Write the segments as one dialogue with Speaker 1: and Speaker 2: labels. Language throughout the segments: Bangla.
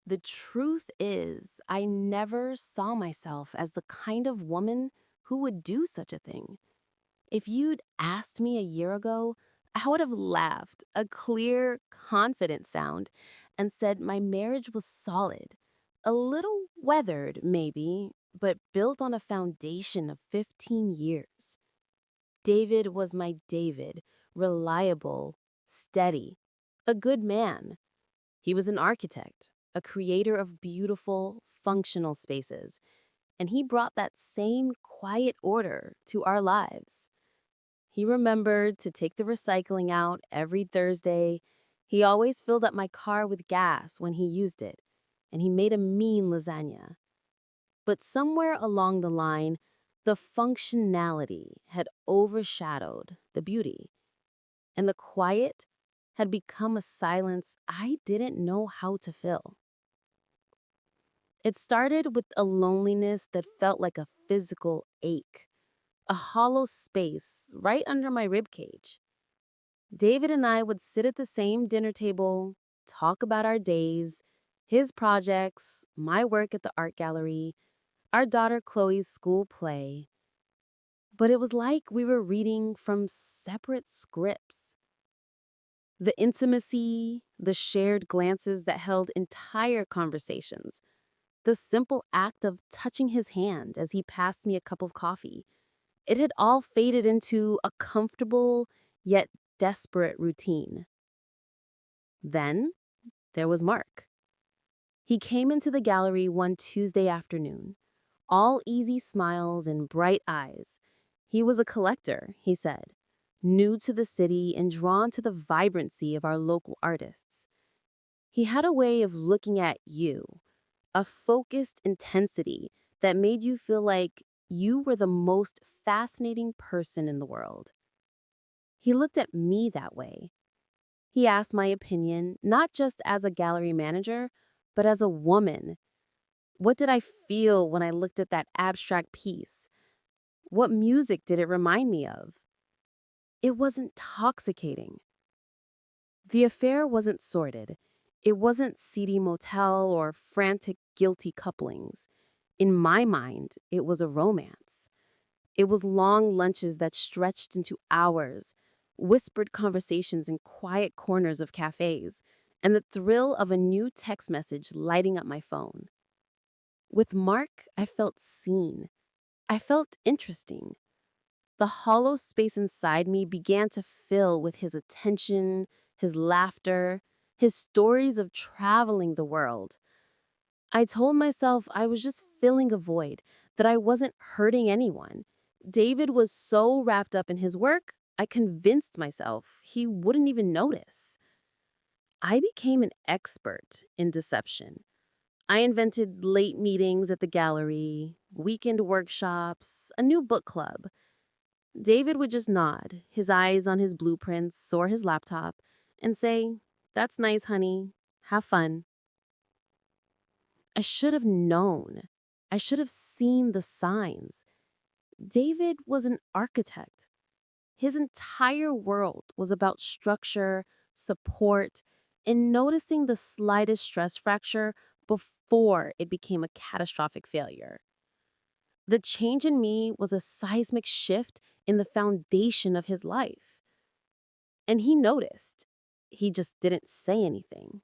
Speaker 1: The truth is, I never saw myself as the kind of woman who would do such a thing. If you'd asked me a year ago, I would have laughed, a clear, confident sound, and said my marriage was solid. A little weathered, maybe, but built on a foundation of 15 years. David was my David, reliable, steady, a good man. He was an architect, a creator of beautiful, functional spaces, and he brought that same quiet order to our lives. He remembered to take the recycling out every Thursday. He always filled up my car with gas when he used it, and he made a mean lasagna. But somewhere along the line, the functionality had overshadowed the beauty, and the quiet had become a silence I didn't know how to fill. It started with a loneliness that felt like a physical ache, a hollow space right under my ribcage. David and I would sit at the same dinner table, talk about our days, his projects, my work at the art gallery, our daughter Chloe's school play. But it was like we were reading from separate scripts. The intimacy, the shared glances that held entire conversations, the simple act of touching his hand as he passed me a cup of coffee. It had all faded into a comfortable yet desperate routine. Then there was Mark. He came into the gallery one Tuesday afternoon, all easy smiles and bright eyes. He was a collector, he said, new to the city and drawn to the vibrancy of our local artists. He had a way of looking at you, a focused intensity that made you feel like you were the most fascinating person in the world. He looked at me that way. He asked my opinion, not just as a gallery manager, but as a woman. What did I feel when I looked at that abstract piece? What music did it remind me of? It was intoxicating. The affair wasn't sordid. It wasn't seedy motel or frantic, guilty couplings. In my mind, it was a romance. It was long lunches that stretched into hours, whispered conversations in quiet corners of cafes, and the thrill of a new text message lighting up my phone. With Mark, I felt seen. I felt interesting. The hollow space inside me began to fill with his attention, his laughter, his stories of traveling the world. I told myself I was just filling a void, that I wasn't hurting anyone. David was so wrapped up in his work, I convinced myself he wouldn't even notice. I became an expert in deception. I invented late meetings at the gallery, weekend workshops, a new book club. David would just nod, his eyes on his blueprints or his laptop, and say, "That's nice, honey. Have fun." I should have known. I should have seen the signs. David was an architect. His entire world was about structure, support, and noticing the slightest stress fracture before it became a catastrophic failure. The change in me was a seismic shift in the foundation of his life. And he noticed. He just didn't say anything.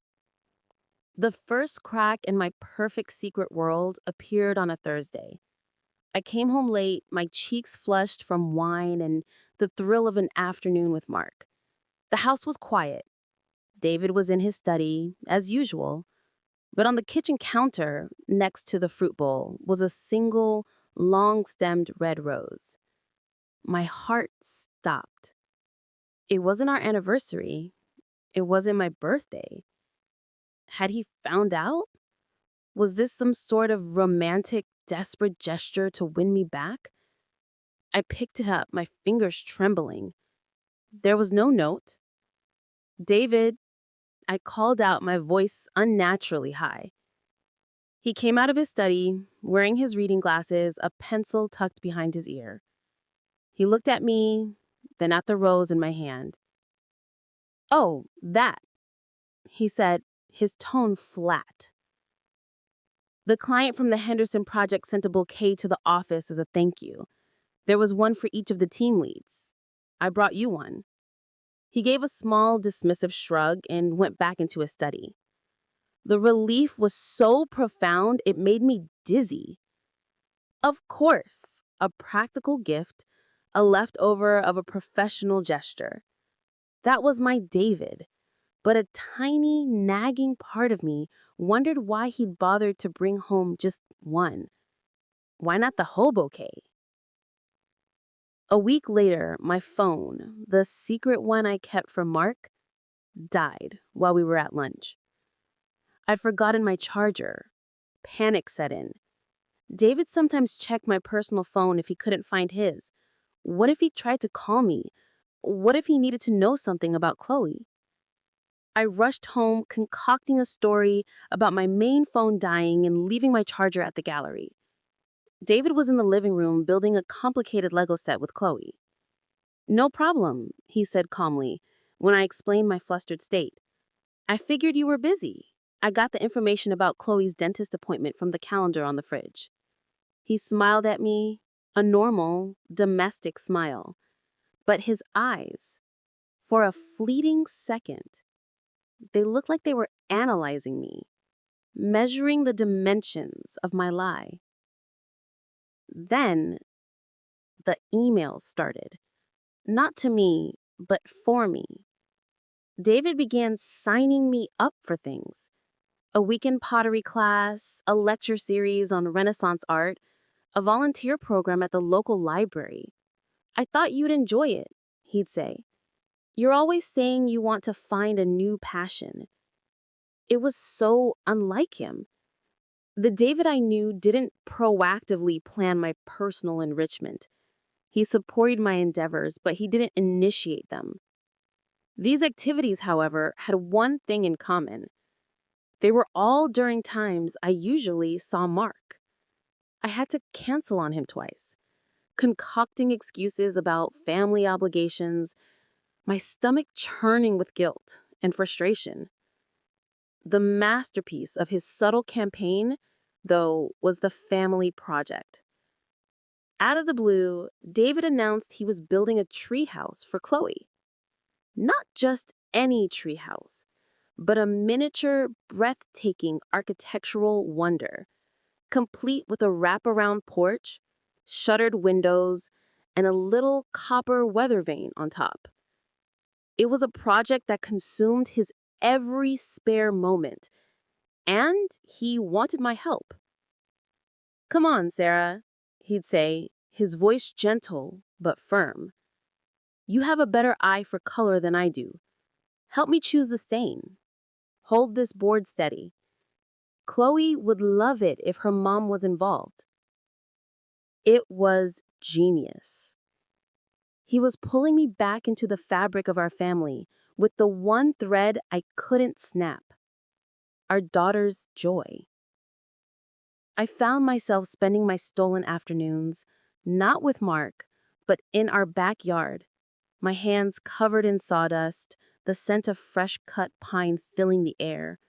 Speaker 1: The first crack in my perfect secret world appeared on a Thursday. I came home late, my cheeks flushed from wine and the thrill of an afternoon with Mark. The house was quiet. David was in his study, as usual, but on the kitchen counter, next to the fruit bowl, was a single, long stemmed red rose. My heart stopped. It wasn't our anniversary. It wasn't my birthday. Had he found out? Was this some sort of romantic, desperate gesture to win me back? I picked it up, my fingers trembling. There was no note. "David," I called out, my voice unnaturally high. He came out of his study, wearing his reading glasses, a pencil tucked behind his ear. He looked at me, then at the rose in my hand. "Oh, that," he said, his tone flat. The client from the Henderson project sent a bouquet to the office as a thank you. There was one for each of the team leads. I brought you one. He gave a small, dismissive shrug and went back into his study. The relief was so profound it made me dizzy. Of course, a practical gift, a leftover of a professional gesture. That was my David, but a tiny, nagging part of me wondered why he'd bothered to bring home just one. Why not the whole bouquet? A week later, my phone, the secret one I kept from Mark, died while we were at lunch. I'd forgotten my charger. Panic set in. David sometimes checked my personal phone if he couldn't find his. What if he tried to call me? What if he needed to know something about Chloe? I rushed home, concocting a story about my main phone dying and leaving my charger at the gallery. David was in the living room building a complicated Lego set with Chloe. "No problem," he said calmly when I explained my flustered state. "I figured you were busy. I got the information about Chloe's dentist appointment from the calendar on the fridge." He smiled at me, a normal, domestic smile. But his eyes, for a fleeting second, they looked like they were analyzing me, measuring the dimensions of my lie. Then the emails started. Not to me, but for me. David began signing me up for things. A weekend pottery class, a lecture series on Renaissance art, a volunteer program at the local library. "I thought you'd enjoy it," he'd say. "You're always saying you want to find a new passion." It was so unlike him. The David I knew didn't proactively plan my personal enrichment. He supported my endeavors, but he didn't initiate them. These activities, however, had one thing in common. They were all during times I usually saw Mark. I had to cancel on him twice, concocting excuses about family obligations, my stomach churning with guilt and frustration. The masterpiece of his subtle campaign, though, was the family project. Out of the blue, David announced he was building a treehouse for Chloe. Not just any treehouse, but a miniature, breathtaking architectural wonder, complete with a wraparound porch, shuttered windows, and a little copper weather vane on top. It was a project that consumed his every spare moment, and he wanted my help. "Come on, Sarah," he'd say, his voice gentle but firm. "You have a better eye for color than I do. Help me choose the stain. Hold this board steady. Chloe would love it if her mom was involved." It was genius. He was pulling me back into the fabric of our family with the one thread I couldn't snap: our daughter's joy. I found myself spending my stolen afternoons, not with Mark, but in our backyard, my hands covered in sawdust, the scent of fresh-cut pine filling the air.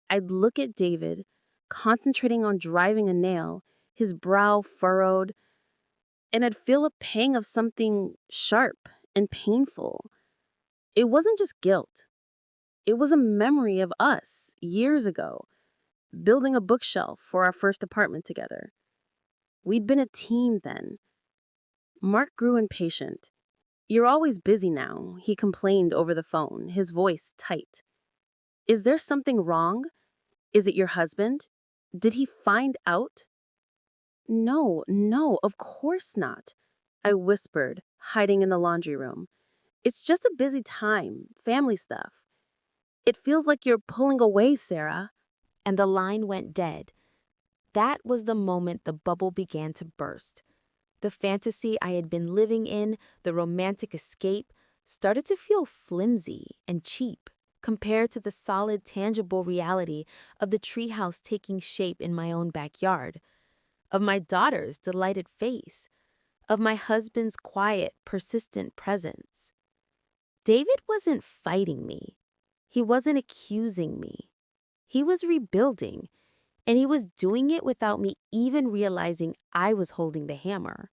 Speaker 1: I'd look at David, concentrating on driving a nail, his brow furrowed, and I'd feel a pang of something sharp and painful. It wasn't just guilt. It was a memory of us, years ago, building a bookshelf for our first apartment together. We'd been a team then. Mark grew impatient. "You're always busy now," he complained over the phone, his voice tight. "Is there something wrong? Is it your husband? Did he find out?" No, of course not," I whispered, hiding in the laundry room. "It's just a busy time, family stuff. It feels like you're pulling away, Sarah." And the line went dead. That was the moment the bubble began to burst. The fantasy I had been living in, the romantic escape, started to feel flimsy and cheap compared to the solid, tangible reality of the treehouse taking shape in my own backyard, of my daughter's delighted face, of my husband's quiet, persistent presence. David wasn't fighting me. He wasn't accusing me. He was rebuilding, And he was doing it without me even realizing I was holding the hammer.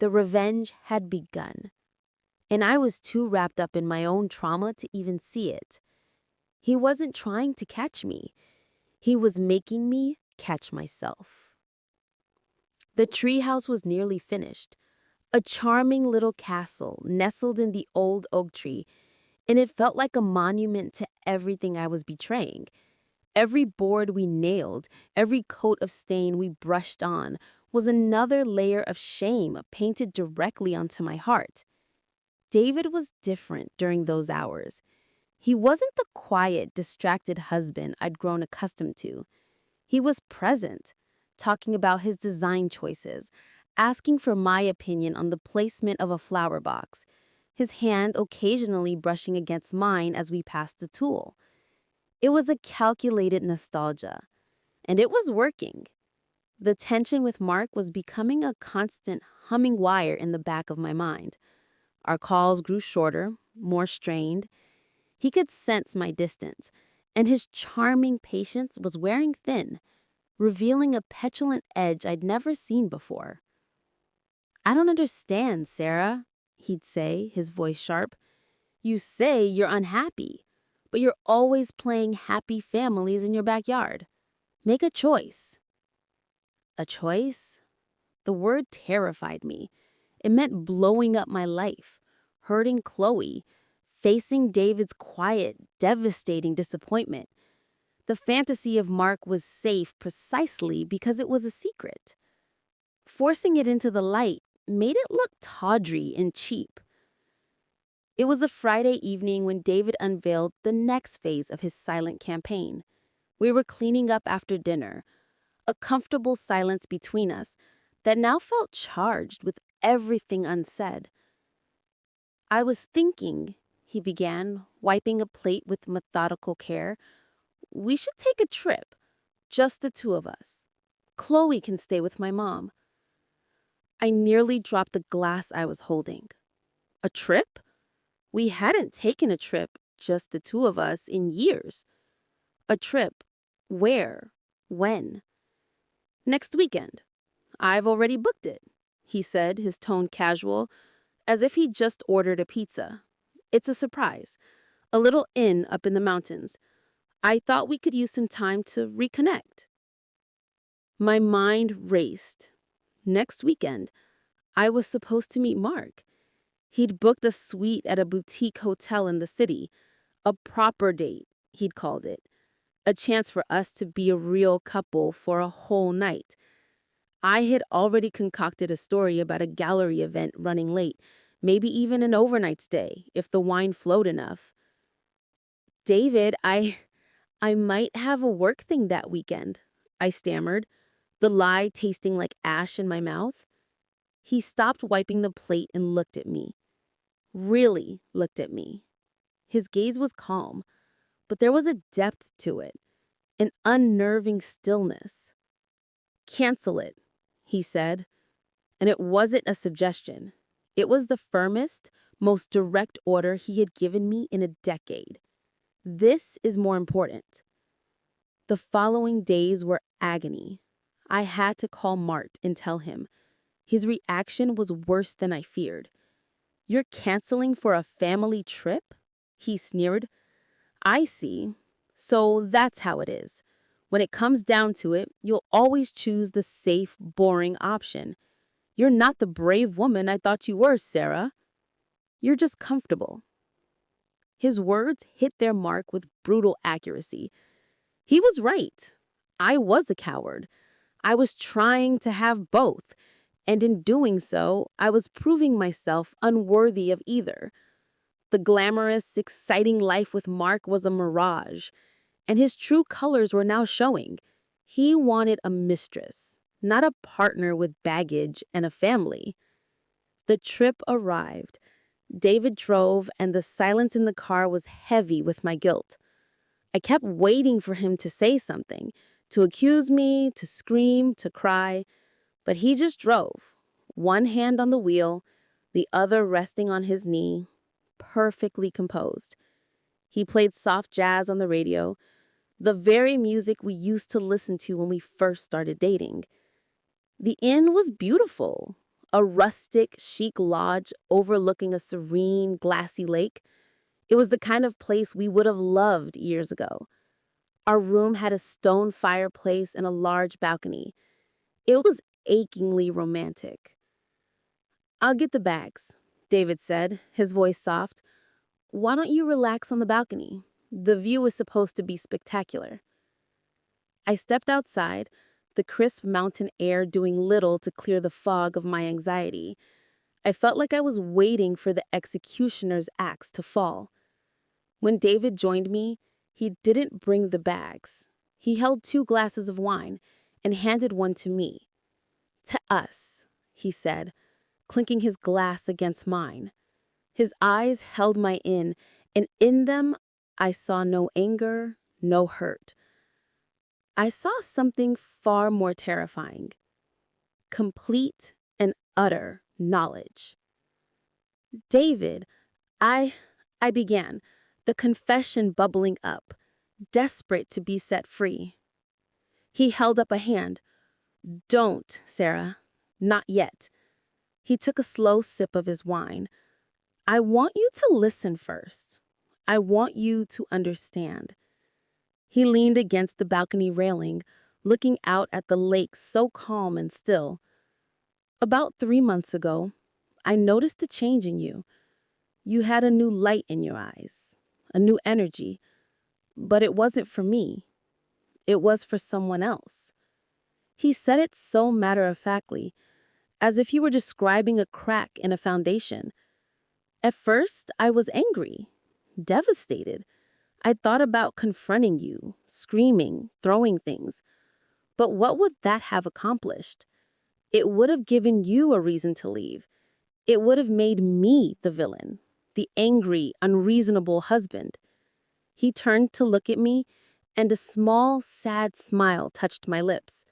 Speaker 1: The revenge had begun, and I was too wrapped up in my own trauma to even see it. He wasn't trying to catch me. He was making me catch myself. The treehouse was nearly finished, a charming little castle nestled in the old oak tree, and it felt like a monument to everything I was betraying. Every board we nailed, every coat of stain we brushed on, was another layer of shame painted directly onto my heart. David was different during those hours. He wasn't the quiet, distracted husband I'd grown accustomed to. He was present, talking about his design choices, asking for my opinion on the placement of a flower box, his hand occasionally brushing against mine as we passed the tool. It was a calculated nostalgia, and it was working. The tension with Mark was becoming a constant humming wire in the back of my mind. Our calls grew shorter, more strained. He could sense my distance, and his charming patience was wearing thin, revealing a petulant edge I'd never seen before. "I don't understand, Sarah," he'd say, his voice sharp. "You say you're unhappy, but you're always playing happy families in your backyard. Make a choice." A choice? The word terrified me. It meant blowing up my life, hurting Chloe, facing David's quiet, devastating disappointment. The fantasy of Mark was safe precisely because it was a secret. Forcing it into the light made it look tawdry and cheap. It was a Friday evening when David unveiled the next phase of his silent campaign. We were cleaning up after dinner, a comfortable silence between us that now felt charged with everything unsaid. "I was thinking," he began, wiping a plate with methodical care, "we should take a trip, just the two of us. Chloe can stay with my mom." I nearly dropped the glass I was holding. A trip? We hadn't taken a trip, just the two of us, in years. A trip. Where? When? "Next weekend. I've already booked it," he said, his tone casual, as if he'd just ordered a pizza. "It's a surprise. A little inn up in the mountains. I thought we could use some time to reconnect." My mind raced. Next weekend, I was supposed to meet Mark. He'd booked a suite at a boutique hotel in the city. A proper date, he'd called it. A chance for us to be a real couple for a whole night. I had already concocted a story about a gallery event running late, maybe even an overnight stay, if the wine flowed enough. "David, I might have a work thing that weekend," I stammered, the lie tasting like ash in my mouth. He stopped wiping the plate and looked at me. Really looked at me. His gaze was calm, but there was a depth to it, an unnerving stillness. "Cancel it," he said, and it wasn't a suggestion. It was the firmest, most direct order he had given me in a decade. This is more important. The following days were agony. I had to call Mart and tell him. His reaction was worse than I feared. "You're canceling for a family trip?" he sneered. "I see. So that's how it is. When it comes down to it, you'll always choose the safe, boring option. You're not the brave woman I thought you were, Sarah. You're just comfortable." His words hit their mark with brutal accuracy. He was right. I was a coward. I was trying to have both, and in doing so, I was proving myself unworthy of either. The glamorous, exciting life with Mark was a mirage, and his true colors were now showing. He wanted a mistress, not a partner with baggage and a family. The trip arrived. David drove, and the silence in the car was heavy with my guilt. I kept waiting for him to say something, to accuse me, to scream, to cry, but he just drove, one hand on the wheel, the other resting on his knee, perfectly composed. He played soft jazz on the radio, The very music we used to listen to when we first started dating. The inn was beautiful. A rustic, chic lodge overlooking a serene, glassy lake. It was the kind of place we would have loved years ago. Our room had a stone fireplace and a large balcony. It was achingly romantic. "I'll get the bags," David said, his voice soft. "Why don't you relax on the balcony? The view is supposed to be spectacular." I stepped outside, the crisp mountain air doing little to clear the fog of my anxiety. I felt like I was waiting for the executioner's axe to fall. When David joined me, he didn't bring the bags. He held 2 glasses of wine and handed one to me. "To us," he said, clinking his glass against mine. His eyes held my and in them I saw no anger, no hurt. I saw something far more terrifying. Complete and utter knowledge. "David, I began, the confession bubbling up, desperate to be set free. He held up a hand. "Don't, Sarah. Not yet." He took a slow sip of his wine. "I want you to listen first. I want you to understand." He leaned against the balcony railing, looking out at the lake so calm and still. "About 3 months ago, I noticed a change in you. You had a new light in your eyes, a new energy. But it wasn't for me. It was for someone else." He said it so matter-of-factly, as if he were describing a crack in a foundation. At first, I was angry, devastated. I thought about confronting you, screaming, throwing things. But what would that have accomplished? It would have given you a reason to leave. It would have made me the villain, the angry, unreasonable husband. He turned to look at me, and a small, sad smile touched my lips.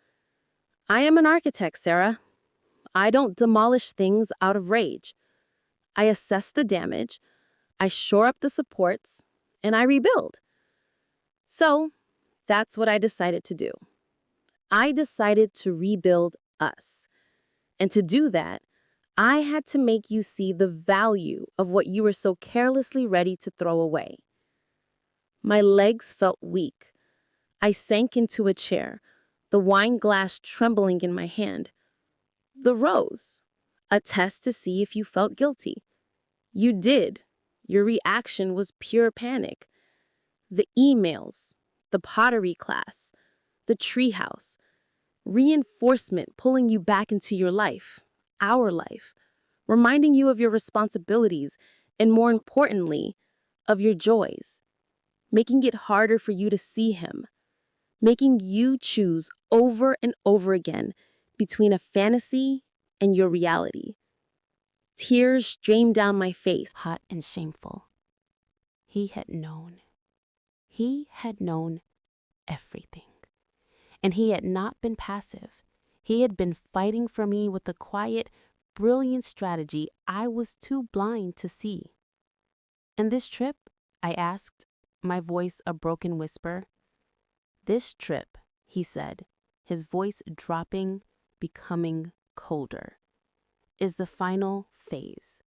Speaker 1: "I am an architect, Sarah. I don't demolish things out of rage. I assess the damage, I shore up the supports, and I rebuild." So, that's what I decided to do. I decided to rebuild us. And to do that, I had to make you see the value of what you were so carelessly ready to throw away. My legs felt weak. I sank into a chair, the wine glass trembling in my hand. "The rose. A test to see if you felt guilty. You did. Your reaction was pure panic. The emails, the pottery class, the treehouse, reinforcement pulling you back into your life, our life, reminding you of your responsibilities and, more importantly, of your joys, making it harder for you to see him, making you choose over and over again between a fantasy and your reality." Tears streamed down my face, hot and shameful. He had known. He had known everything. And he had not been passive. He had been fighting for me with a quiet, brilliant strategy I was too blind to see. "And this trip?" I asked, my voice a broken whisper. "This trip," he said, his voice dropping, becoming colder, "is the final phase.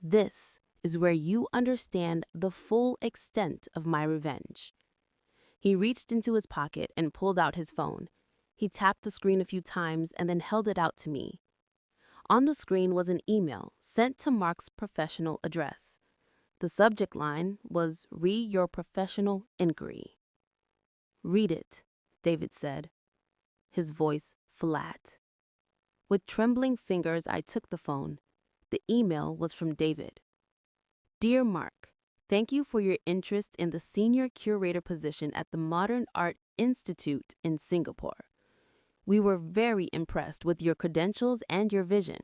Speaker 1: This is where you understand the full extent of my revenge." He reached into his pocket and pulled out his phone. He tapped the screen a few times and then held it out to me. On the screen was an email sent to Mark's professional address. The subject line was "Read your professional inquiry." "Read it," David said, his voice flat. With trembling fingers, I took the phone. The email was from David. "Dear Mark, thank you for your interest in the senior curator position at the Modern Art Institute in Singapore. We were very impressed with your credentials and your vision.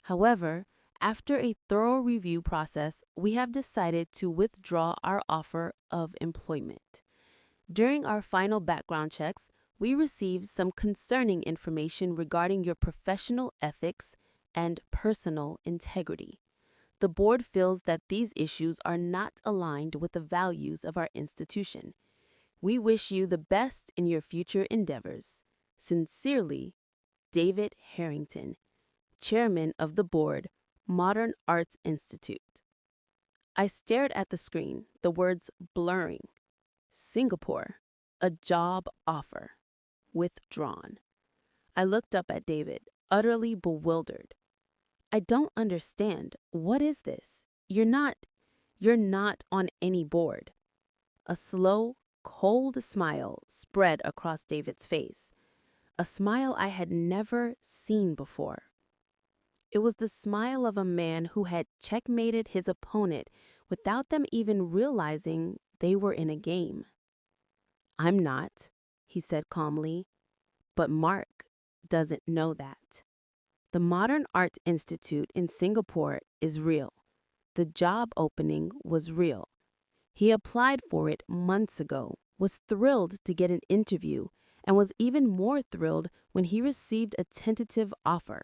Speaker 1: However, after a thorough review process, we have decided to withdraw our offer of employment. During our final background checks, we received some concerning information regarding your professional ethics and personal integrity. The board feels that these issues are not aligned with the values of our institution. We wish you the best in your future endeavors. Sincerely, David Harrington, Chairman of the Board, Modern Arts Institute. I stared at the screen, the words blurring. Singapore, a job offer. Withdrawn. I looked up at David, utterly bewildered. I don't understand. What is this? You're not on any board. A slow, cold smile spread across David's face, a smile I had never seen before. It was the smile of a man who had checkmated his opponent without them even realizing they were in a game. I'm not, he said calmly, but Mark doesn't know that. The Modern Art Institute in Singapore is real. The job opening was real. He applied for it months ago, was thrilled to get an interview, and was even more thrilled when he received a tentative offer.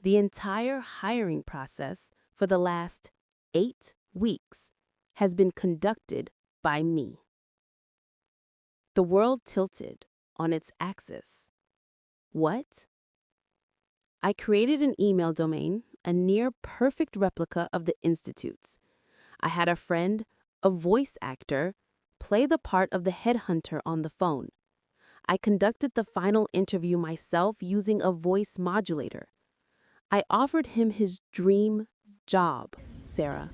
Speaker 1: The entire hiring process for the last 8 weeks has been conducted by me. The world tilted on its axis. What? I created an email domain, a near-perfect replica of the Institute's. I had a friend, a voice actor, play the part of the headhunter on the phone. I conducted the final interview myself using a voice modulator. I offered him his dream job, Sarah,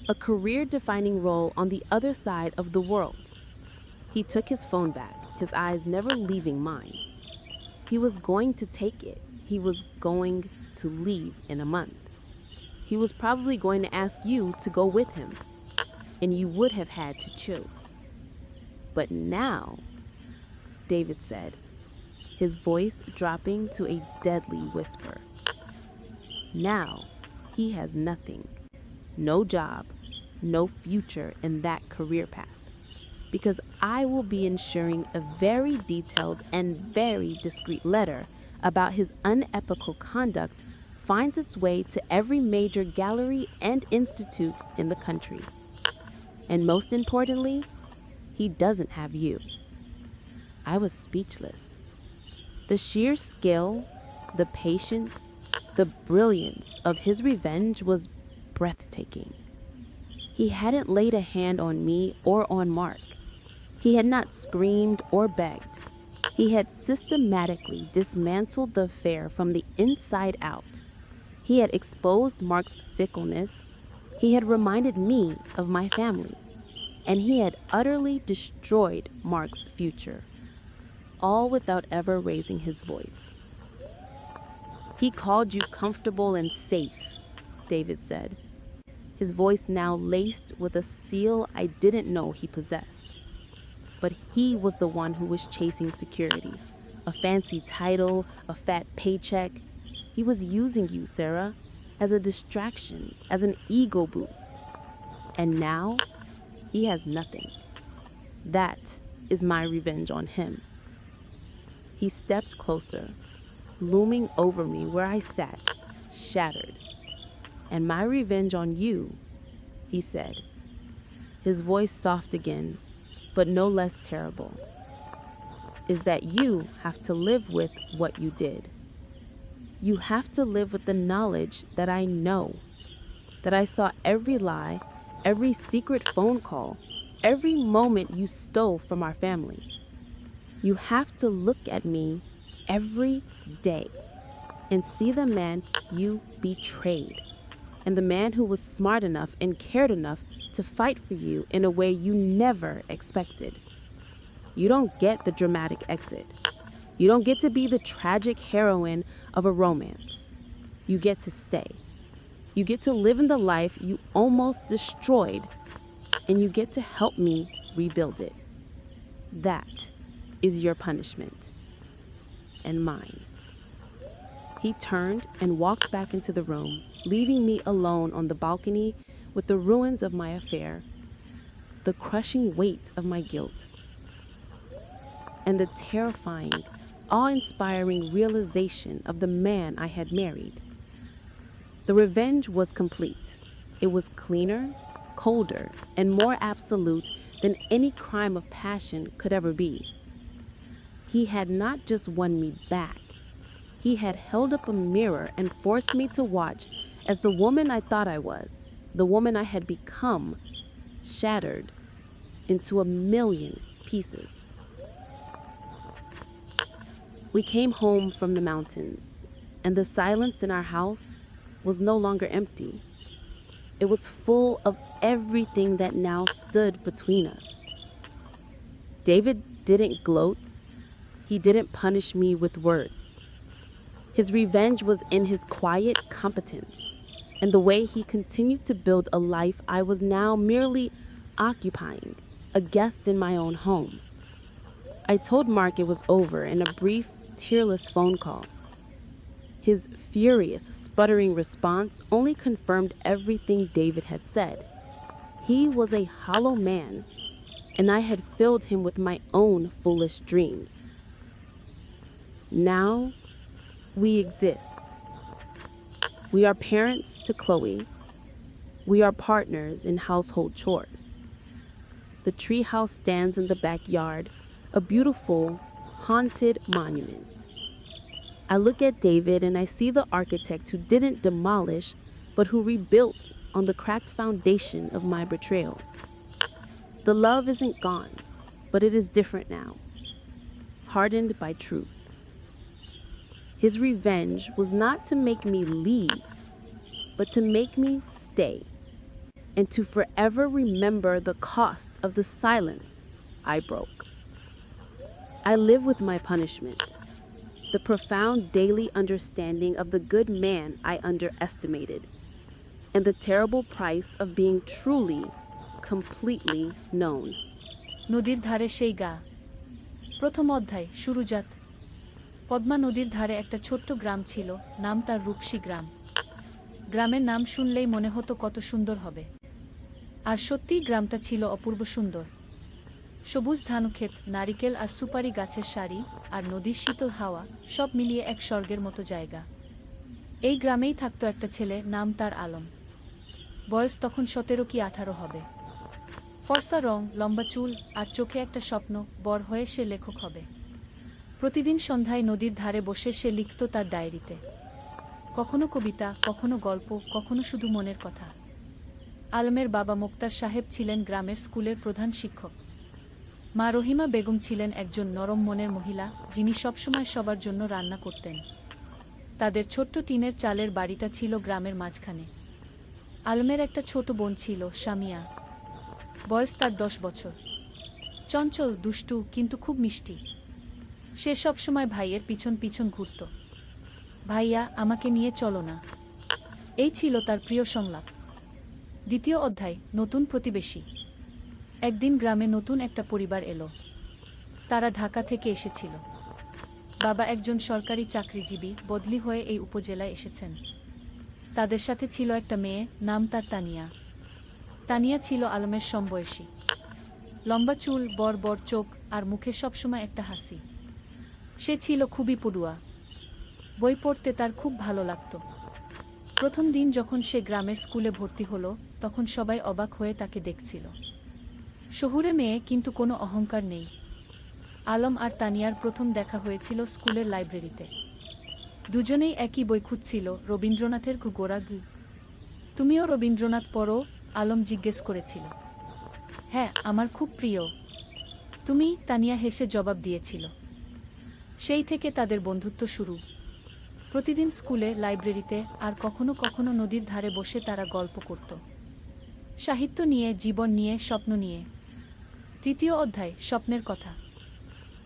Speaker 1: a career-defining role on the other side of the world. He took his phone back, his eyes never leaving mine. He was going to take it. He was going to leave in a month. He was probably going to ask you to go with him, and you would have had to choose. But now, David said, his voice dropping to a deadly whisper. Now, he has nothing, no job, no future in that career path, because I will be ensuring a very detailed and very discreet letter about his unethical conduct finds its way to every major gallery and institute in the country. And most importantly, he doesn't have you. I was speechless. The sheer skill, the patience, the brilliance of his revenge was breathtaking. He hadn't laid a hand on me or on Mark. He had not screamed or begged. He had systematically dismantled the affair from the inside out. He had exposed Mark's fickleness. He had reminded me of my family. And he had utterly destroyed Mark's future, all without ever raising his voice. He called you comfortable and safe, David said, his voice now laced with a steel I didn't know he possessed. But he was the one who was chasing security, a fancy title, a fat paycheck. He was using you, Sarah, as a distraction, as an ego boost. And now, he has nothing. That is my revenge on him. He stepped closer, looming over me where I sat, shattered. And my revenge on you, he said, his voice soft again, but no less terrible, is that you have to live with what you did. You have to live with the knowledge that I know, that I saw every lie, every secret phone call, every moment you stole from our family. You have to look at me every day and see the man you betrayed, and the man who was smart enough and cared enough to fight for you in a way you never expected. You don't get the dramatic exit. You don't get to be the tragic heroine of a romance. You get to stay. You get to live in the life you almost destroyed, and you get to help me rebuild it. That is your punishment, and mine. He turned and walked back into the room, leaving me alone on the balcony with the ruins of my affair, the crushing weight of my guilt, and the terrifying, awe-inspiring realization of the man I had married. The revenge was complete. It was cleaner, colder, and more absolute than any crime of passion could ever be. He had not just won me back, he had held up a mirror and forced me to watch as the woman I thought I was, the woman I had become, shattered into a million pieces. We came home from the mountains, and the silence in our house was no longer empty. It was full of everything that now stood between us. David didn't gloat. He didn't punish me with words. His revenge was in his quiet competence and the way he continued to build a life I was now merely occupying, a guest in my own home. I told Mark it was over in a brief, tearless phone call. His furious, sputtering response only confirmed everything David had said. He was a hollow man, and I had filled him with my own foolish dreams. Now, we exist. We are parents to Chloe. We are partners in household chores. The treehouse stands in the backyard, a beautiful, haunted monument. I look at David and I see the architect who didn't demolish, but who rebuilt on the cracked foundation of my betrayal. The love isn't gone, but it is different now, hardened by truth. His revenge was not to make me leave, but to make me stay, and to forever remember the cost of the silence I broke. I live with my punishment, the profound daily understanding of the good man I underestimated, and the terrible price of being truly, completely known.
Speaker 2: নদীর ধারে সেই গা। প্রথম অধ্যায় শুরুজাত। পদ্মা নদীর ধারে একটা ছোট্ট গ্রাম ছিল, নাম তার রূপসী গ্রাম। গ্রামের নাম শুনলেই মনে হতো কত সুন্দর হবে। আর সত্যিই গ্রামটা ছিল অপূর্ব সুন্দর। সবুজ ধানক্ষেত, নারিকেল আর সুপারি গাছের সারি, আর নদীর শীতল হাওয়া, সব মিলিয়ে এক স্বর্গের মতো জায়গা। এই গ্রামেই থাকতো একটা ছেলে, নাম তার আলম। বয়স তখন 17 কি 18 হবে। ফর্সা রং, লম্বা চুল, আর চোখে একটা স্বপ্ন, বড় হয়ে সে লেখক হবে। প্রতিদিন সন্ধ্যায় নদীর ধারে বসে সে লিখত তার ডায়েরিতে। কখনো কবিতা, কখনো গল্প, কখনো শুধু মনের কথা। আলমের বাবা মোক্তার সাহেব ছিলেন গ্রামের স্কুলের প্রধান শিক্ষক। মা রহিমা বেগম ছিলেন একজন নরম মনের মহিলা, যিনি সবসময় সবার জন্য রান্না করতেন। তাদের ছোট্ট টিনের চালের বাড়িটা ছিল গ্রামের মাঝখানে। আলমের একটা ছোট বোন ছিল, সামিয়া। বয়স তার 10 বছর। চঞ্চল, দুষ্টু, কিন্তু খুব মিষ্টি। সে সবসময় ভাইয়ের পিছন পিছন ঘুরত। ভাইয়া, আমাকে নিয়ে চলো না। এই ছিল তার প্রিয় সংলাপ। দ্বিতীয় অধ্যায়, নতুন প্রতিবেশী। একদিন গ্রামে নতুন একটা পরিবার এলো। তারা ঢাকা থেকে এসেছিল। বাবা একজন সরকারি চাকরিজীবী, বদলি হয়ে এই উপজেলায় এসেছেন। তাদের সাথে ছিল একটা মেয়ে, নাম তার তানিয়া। তানিয়া ছিল আলমের সমবয়সী। লম্বা চুল, বড় বড় চোখ, আর মুখে সবসময় একটা হাসি। সে ছিল খুবই পড়ুয়া। বই পড়তে তার খুব ভালো লাগত। প্রথম দিন যখন সে গ্রামের স্কুলে ভর্তি হলো, তখন সবাই অবাক হয়ে তাকে দেখছিল। শহুরে মেয়ে, কিন্তু কোনো অহংকার নেই। আলম আর তানিয়ার প্রথম দেখা হয়েছিল স্কুলের লাইব্রেরিতে। দুজনেই একই বই খুঁজছিল, রবীন্দ্রনাথের গোরাগু। তুমিও রবীন্দ্রনাথ পড়ো? আলম জিজ্ঞেস করেছিল। হ্যাঁ, আমার খুব প্রিয়। তুমি? তানিয়া হেসে জবাব দিয়েছিল। সেই থেকে তাদের বন্ধুত্ব শুরু। প্রতিদিন স্কুলে, লাইব্রেরিতে, আর কখনো কখনো নদীর ধারে বসে তারা গল্প করত। সাহিত্য নিয়ে, জীবন নিয়ে, স্বপ্ন নিয়ে। তৃতীয় অধ্যায়, স্বপ্নের কথা।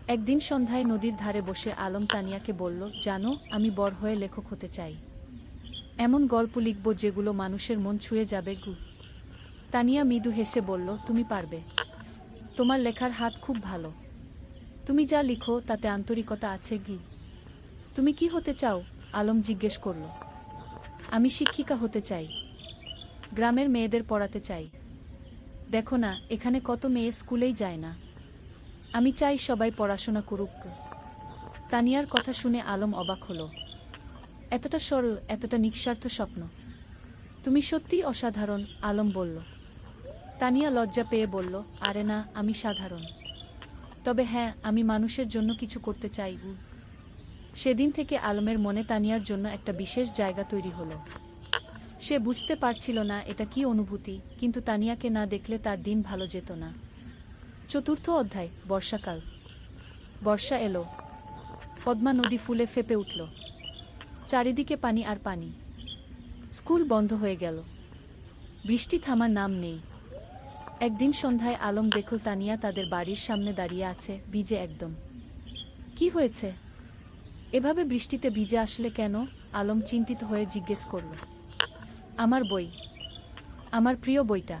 Speaker 2: একদিন সন্ধ্যায় নদীর ধারে বসে আলম তানিয়াকে বলল, জানো, আমি বড় হয়ে লেখক হতে চাই। এমন গল্প লিখব যেগুলো মানুষের মন ছুঁয়ে যাবে। তানিয়া মৃদু হেসে বলল, তুমি পারবে। তোমার লেখার হাত খুব ভালো। তুমি যা লিখো তাতে আন্তরিকতা আছে। তুমি কি হতে চাও? আলম জিজ্ঞেস করল। আমি শিক্ষিকা হতে চাই। গ্রামের মেয়েদের পড়াতে চাই। দেখো না, এখানে কত মেয়ে স্কুলেই যায় না। আমি চাই সবাই পড়াশোনা করুক। তানিয়ার কথা শুনে আলম অবাক হলো। এতটা সরল, এতটা নিঃস্বার্থ স্বপ্ন। তুমি সত্যিই অসাধারণ, আলম বলল। তানিয়া লজ্জা পেয়ে বলল, আরে না, আমি সাধারণ। তবে হ্যাঁ, আমি মানুষের জন্য কিছু করতে চাই। সেদিন থেকে আলমের মনে তানিয়ার জন্য একটা বিশেষ জায়গা তৈরি হলো। সে বুঝতে পারছিল না এটা কি অনুভূতি, কিন্তু তানিয়াকে না দেখলে তার দিন ভালো যেত না। চতুর্থ অধ্যায়, বর্ষাকাল। বর্ষা এলো। পদ্মা নদী ফুলে ফেঁপে উঠল। চারিদিকে পানি আর পানি। স্কুল বন্ধ হয়ে গেল। বৃষ্টি থামার নাম নেই। একদিন সন্ধ্যায় আলম দেখল তানিয়া তাদের বাড়ির সামনে দাঁড়িয়ে আছে, ভিজে একদম। কি হয়েছে? এভাবে বৃষ্টিতে ভিজে আসলে কেন? আলম চিন্তিত হয়ে জিজ্ঞেস করল। আমার বই, আমার প্রিয় বইটা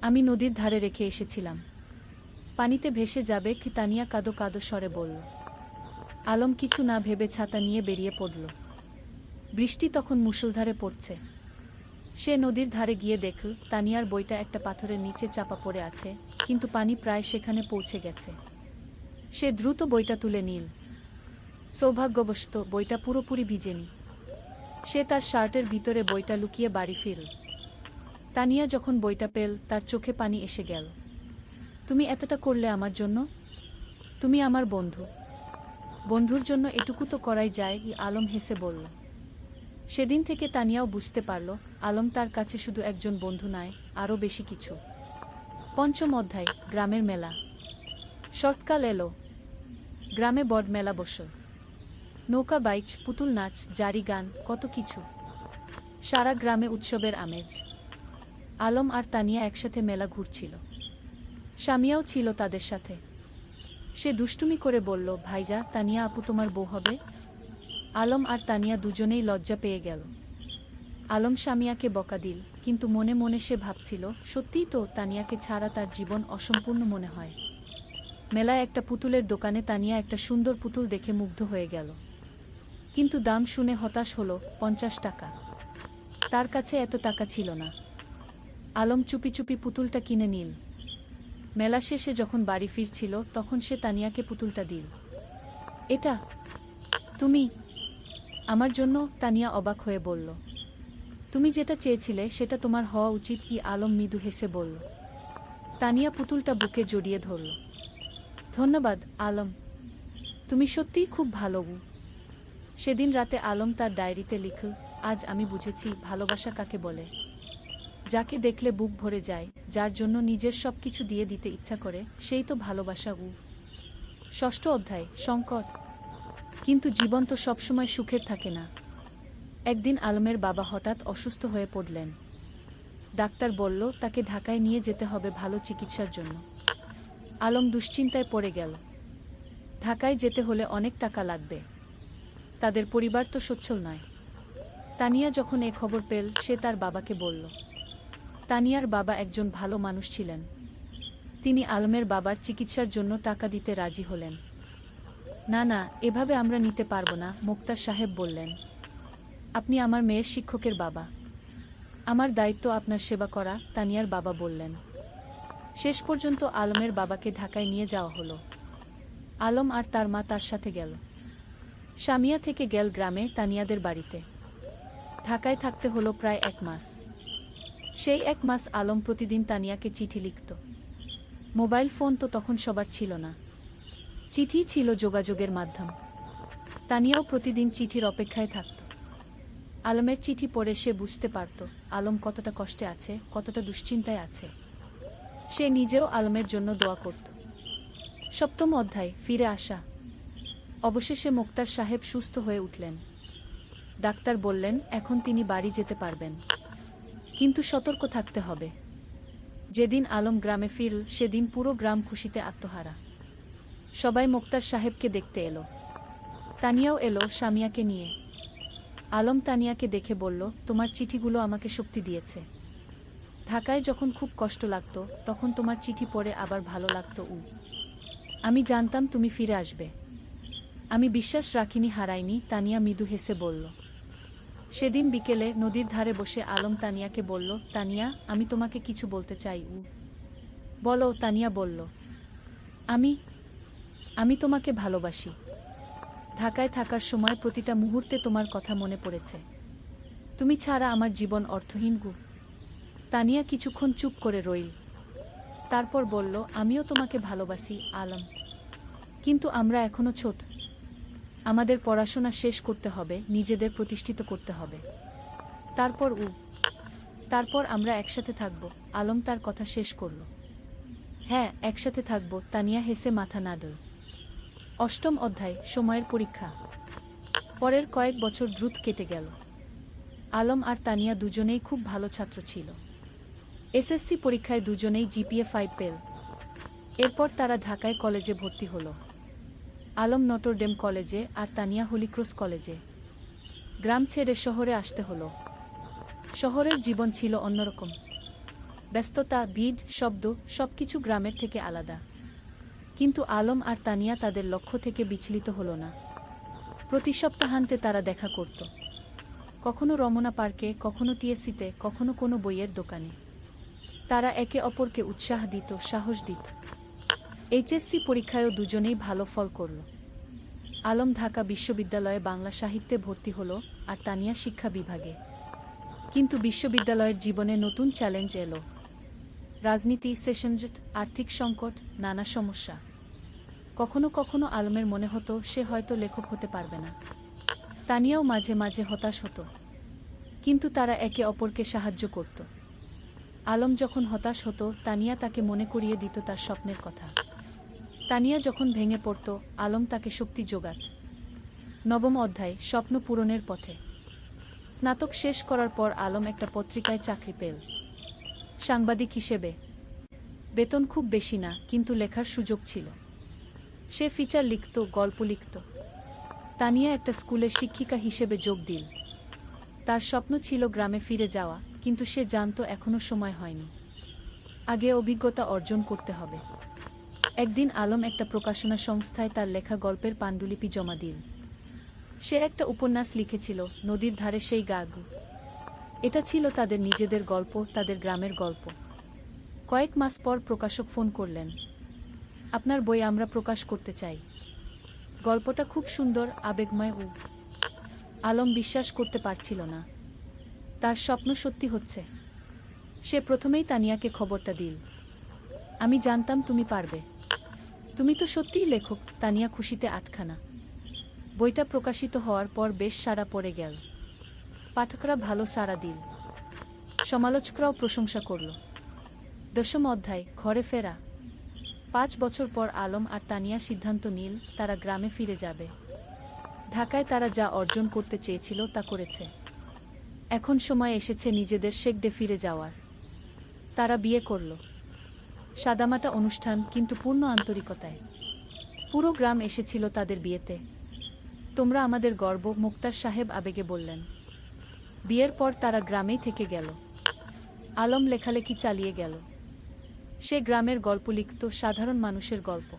Speaker 2: আমি নদীর ধারে রেখে এসেছিলাম। পানিতে ভেসে যাবে কি? তানিয়া কাঁদো কাঁদো স্বরে বলল। আলম কিছু না ভেবে ছাতা নিয়ে বেরিয়ে পড়ল। বৃষ্টি তখন মুষলধারে পড়ছে। সে নদীর ধারে গিয়ে দেখল তানিয়ার বইটা একটা পাথরের নিচে চাপা পড়ে আছে, কিন্তু পানি প্রায় সেখানে পৌঁছে গেছে। সে দ্রুত বইটা তুলে নিল। সৌভাগ্যবশত বইটা পুরোপুরি ভিজেনি। সে তার শার্টের ভিতরে বইটা লুকিয়ে বাড়ি ফিরল। তানিয়া যখন বইটা পেল, তার চোখে পানি এসে গেল। তুমি এতটা করলে আমার জন্য? তুমি আমার বন্ধু। বন্ধুর জন্য এটুকু তো করাই যায়। আলম হেসে বলল। সেদিন থেকে তানিয়াও বুঝতে পারল আলম তার কাছে শুধু একজন বন্ধু নয়, আরও বেশি কিছু। পঞ্চম অধ্যায়, গ্রামের মেলা। শরৎকাল এলো। গ্রামে বড় মেলা বসল। নৌকা বাইচ, পুতুল নাচ, জারি গান, কত কিছু। সারা গ্রামে উৎসবের আমেজ। আলম আর তানিয়া একসাথে মেলা ঘুরছিল। স্বামীও ছিল তাদের সাথে। সে দুষ্টুমি করে বলল, ভাইজা, তানিয়া আপু তোমার বউ হবে? আলম আর তানিয়া দুজনেই লজ্জা পেয়ে গেল। আলম স্বামীয়াকে বকা দিল, কিন্তু মনে মনে সে ভাবছিল, সত্যিই তো, তানিয়াকে ছাড়া তার জীবন অসম্পূর্ণ মনে হয়। মেলায় একটা পুতুলের দোকানে তানিয়া একটা সুন্দর পুতুল দেখে মুগ্ধ হয়ে গেল। কিন্তু দাম শুনে হতাশ হলো, 50 টাকা। তার কাছে এত টাকা ছিল না। আলম চুপি চুপি পুতুলটা কিনে নিল। মেলা শেষে যখন বাড়ি ফিরছিল, তখন সে তানিয়াকে পুতুলটা দিল। এটা তুমি আমার জন্য? তানিয়া অবাক হয়ে বলল। তুমি যেটা চেয়েছিলে সেটা তোমার হওয়া উচিত। কি? আলম মৃদু হেসে বলল। তানিয়া পুতুলটা বুকে জড়িয়ে ধরল। ধন্যবাদ আলম, তুমি সত্যিই খুব ভালো। সেদিন রাতে আলম তার ডায়েরিতে লিখল, আজ আমি বুঝেছি ভালোবাসা কাকে বলে। যাকে দেখলে বুক ভরে যায়, যার জন্য নিজের সবকিছু দিয়ে দিতে ইচ্ছা করে, সেই তো ভালোবাসা। ষষ্ঠ অধ্যায়, সংকট। কিন্তু জীবন তো সবসময় সুখের থাকে না। একদিন আলমের বাবা হঠাৎ অসুস্থ হয়ে পড়লেন। ডাক্তার বলল তাকে ঢাকায় নিয়ে যেতে হবে ভালো চিকিৎসার জন্য। আলম দুশ্চিন্তায় পড়ে গেল। ঢাকায় যেতে হলে অনেক টাকা লাগবে। তাদের পরিবার তো সচ্ছল নয়। তানিয়া যখন এ খবর পেল, সে তার বাবাকে বলল। তানিয়ার বাবা একজন ভালো মানুষ ছিলেন। তিনি আলমের বাবার চিকিৎসার জন্য টাকা দিতে রাজি হলেন। না না, এভাবে আমরা নিতে পারবো না, মোক্তার সাহেব বললেন। আপনি আমার মেয়ের শিক্ষকের বাবা। আমার দায়িত্ব আপনার সেবা করা, তানিয়ার বাবা বললেন। শেষ পর্যন্ত আলমের বাবাকে ঢাকায় নিয়ে যাওয়া হলো। আলম আর তার মা তার সাথে গেল। সামিয়া থেকে গেল গ্রামে তানিয়াদের বাড়িতে। ঢাকায় থাকতে হলো প্রায় 1 মাস। সেই 1 মাস আলম প্রতিদিন তানিয়াকে চিঠি লিখত। মোবাইল ফোন তো তখন সবার ছিল না। চিঠি ছিল যোগাযোগের মাধ্যম। তানিয়াও প্রতিদিন চিঠির অপেক্ষায় থাকত। আলমের চিঠি পড়ে সে বুঝতে পারত আলম কতটা কষ্টে আছে, কতটা দুশ্চিন্তায় আছে। সে নিজেও আলমের জন্য দোয়া করত। সপ্তম অধ্যায়, ফিরে আসা। অবশেষে মোক্তার সাহেব সুস্থ হয়ে উঠলেন। ডাক্তার বললেন এখন তিনি বাড়ি যেতে পারবেন, কিন্তু সতর্ক থাকতে হবে। যেদিন আলম গ্রামে ফিরল, সেদিন পুরো গ্রাম খুশিতে আত্মহারা। সবাই মোক্তার সাহেবকে দেখতে এলো। তানিয়াও এলো স্বামীয়াকে নিয়ে। আলম তানিয়াকে দেখে বলল, তোমার চিঠিগুলো আমাকে শক্তি দিয়েছে। ঢাকায় যখন খুব কষ্ট লাগতো, তখন তোমার চিঠি পড়ে আবার ভালো লাগতো। আমি জানতাম তুমি ফিরে আসবে। আমি বিশ্বাস রাখিনি, হারাইনি। তানিয়া মৃদু হেসে বলল। সেদিন বিকেলে নদীর ধারে বসে আলম তানিয়াকে বলল, তানিয়া, আমি তোমাকে কিছু বলতে চাই। বলো, তানিয়া বলল। আমি আমি তোমাকে ভালোবাসি। ঢাকায় থাকার সময় প্রতিটা মুহূর্তে তোমার কথা মনে পড়েছে। তুমি ছাড়া আমার জীবন অর্থহীন। তানিয়া কিছুক্ষণ চুপ করে রইল। তারপর বলল, আমিও তোমাকে ভালোবাসি আলম, কিন্তু আমরা এখনো ছোট। আমাদের পড়াশোনা শেষ করতে হবে, নিজেদের প্রতিষ্ঠিত করতে হবে। তারপর আমরা একসাথে থাকব। আলম তার কথা শেষ করল। হ্যাঁ, একসাথে থাকব, তানিয়া হেসে মাথা নাড়ল। অষ্টম অধ্যায়, সময়ের পরীক্ষা। পরের কয়েক বছর দ্রুত কেটে গেল। আলম আর তানিয়া দুজনেই খুব ভালো ছাত্র ছিল। এসএসসি পরীক্ষায় দুজনেই জিপিএ 5 পেল। এরপর তারা ঢাকায় কলেজে ভর্তি হল। আলম নটরডেম কলেজে আর তানিয়া হলিক্রস কলেজে। গ্রাম ছেড়ে শহরে আসতে হলো। শহরের জীবন ছিল অন্যরকম। ব্যস্ততা, ভিড়, শব্দ, সবকিছু গ্রামের থেকে আলাদা। কিন্তু আলম আর তানিয়া তাদের লক্ষ্য থেকে বিচলিত হলো না। প্রতি সপ্তাহান্তে তারা দেখা করত। কখনো রমনা পার্কে, কখনো টিএসসিতে, কখনো কোনো বইয়ের দোকানে। তারা একে অপরকে উৎসাহ দিত, সাহস দিত। এইচএসসি পরীক্ষায়ও দুজনেই ভালো ফল করল। আলম ঢাকা বিশ্ববিদ্যালয়ে বাংলা সাহিত্যে ভর্তি হল আর তানিয়া শিক্ষা বিভাগে। কিন্তু বিশ্ববিদ্যালয়ের জীবনে নতুন চ্যালেঞ্জ এলো। রাজনীতি, সেশনজট, আর্থিক সংকট, নানা সমস্যা। কখনো কখনো আলমের মনে হতো সে হয়তো লেখক হতে পারবে না। তানিয়াও মাঝে মাঝে হতাশ হতো। কিন্তু তারা একে অপরকে সাহায্য করত। আলম যখন হতাশ হতো, তানিয়া তাকে মনে করিয়ে দিত তার স্বপ্নের কথা। তানিয়া যখন ভেঙে পড়ত, আলম তাকে শক্তি যোগাত। নবম অধ্যায়, স্বপ্ন পূরণের পথে। স্নাতক শেষ করার পর আলম একটা পত্রিকায় চাকরি পেল, সাংবাদিক হিসেবে। বেতন খুব বেশি না, কিন্তু লেখার সুযোগ ছিল। সে ফিচার লিখত, গল্প লিখত। তানিয়া একটা স্কুলে শিক্ষিকা হিসেবে যোগ দিল। তার স্বপ্ন ছিল গ্রামে ফিরে যাওয়া, কিন্তু সে জানত এখনো সময় হয়নি। আগে অভিজ্ঞতা অর্জন করতে হবে। একদিন আলম একটা প্রকাশনা সংস্থায় তার লেখা গল্পের পাণ্ডুলিপি জমা দিল। সে একটা উপন্যাস লিখেছিল, নদীর ধারে সেই গাগু। এটা ছিল তাদের নিজেদের গল্প, তাদের গ্রামের গল্প। কয়েক মাস পর প্রকাশক ফোন করলেন, আপনার বই আমরা প্রকাশ করতে চাই। গল্পটা খুব সুন্দর, আবেগময়। আলম বিশ্বাস করতে পারছিল না। তার স্বপ্ন সত্যি হচ্ছে। সে প্রথমেই তানিয়াকে খবরটা দিল, আমি জানতাম তুমি পারবে। তুমি তো সত্যিই লেখক। তানিয়া খুশিতে আটখানা। বইটা প্রকাশিত হওয়ার পর বেশ সাড়া পড়ে গেল। পাঠকরা ভালো সাড়া দিল, সমালোচকরাও প্রশংসা করল। দশম অধ্যায়, ঘরে ফেরা। 5 বছর পর আলম আর তানিয়া সিদ্ধান্ত নিল তারা গ্রামে ফিরে যাবে। ঢাকায় তারা যা অর্জন করতে চেয়েছিল তা করেছে। এখন সময় এসেছে নিজেদের শেকডে ফিরে যাওয়ার। তারা বিয়ে করল। সাদামাটা অনুষ্ঠান, কিন্তু পূর্ণ আন্তরিকতায়। পুরো গ্রাম এসেছিল তাদের বিয়েতে। তোমরা আমাদের গর্ব, মুক্তার সাহেব আবেগে বললেন। বিয়ের পর তারা গ্রামেই থেকে গেল। আলম লেখালেখি চালিয়ে গেল। সে গ্রামের গল্প লিখত, সাধারণ মানুষের গল্প।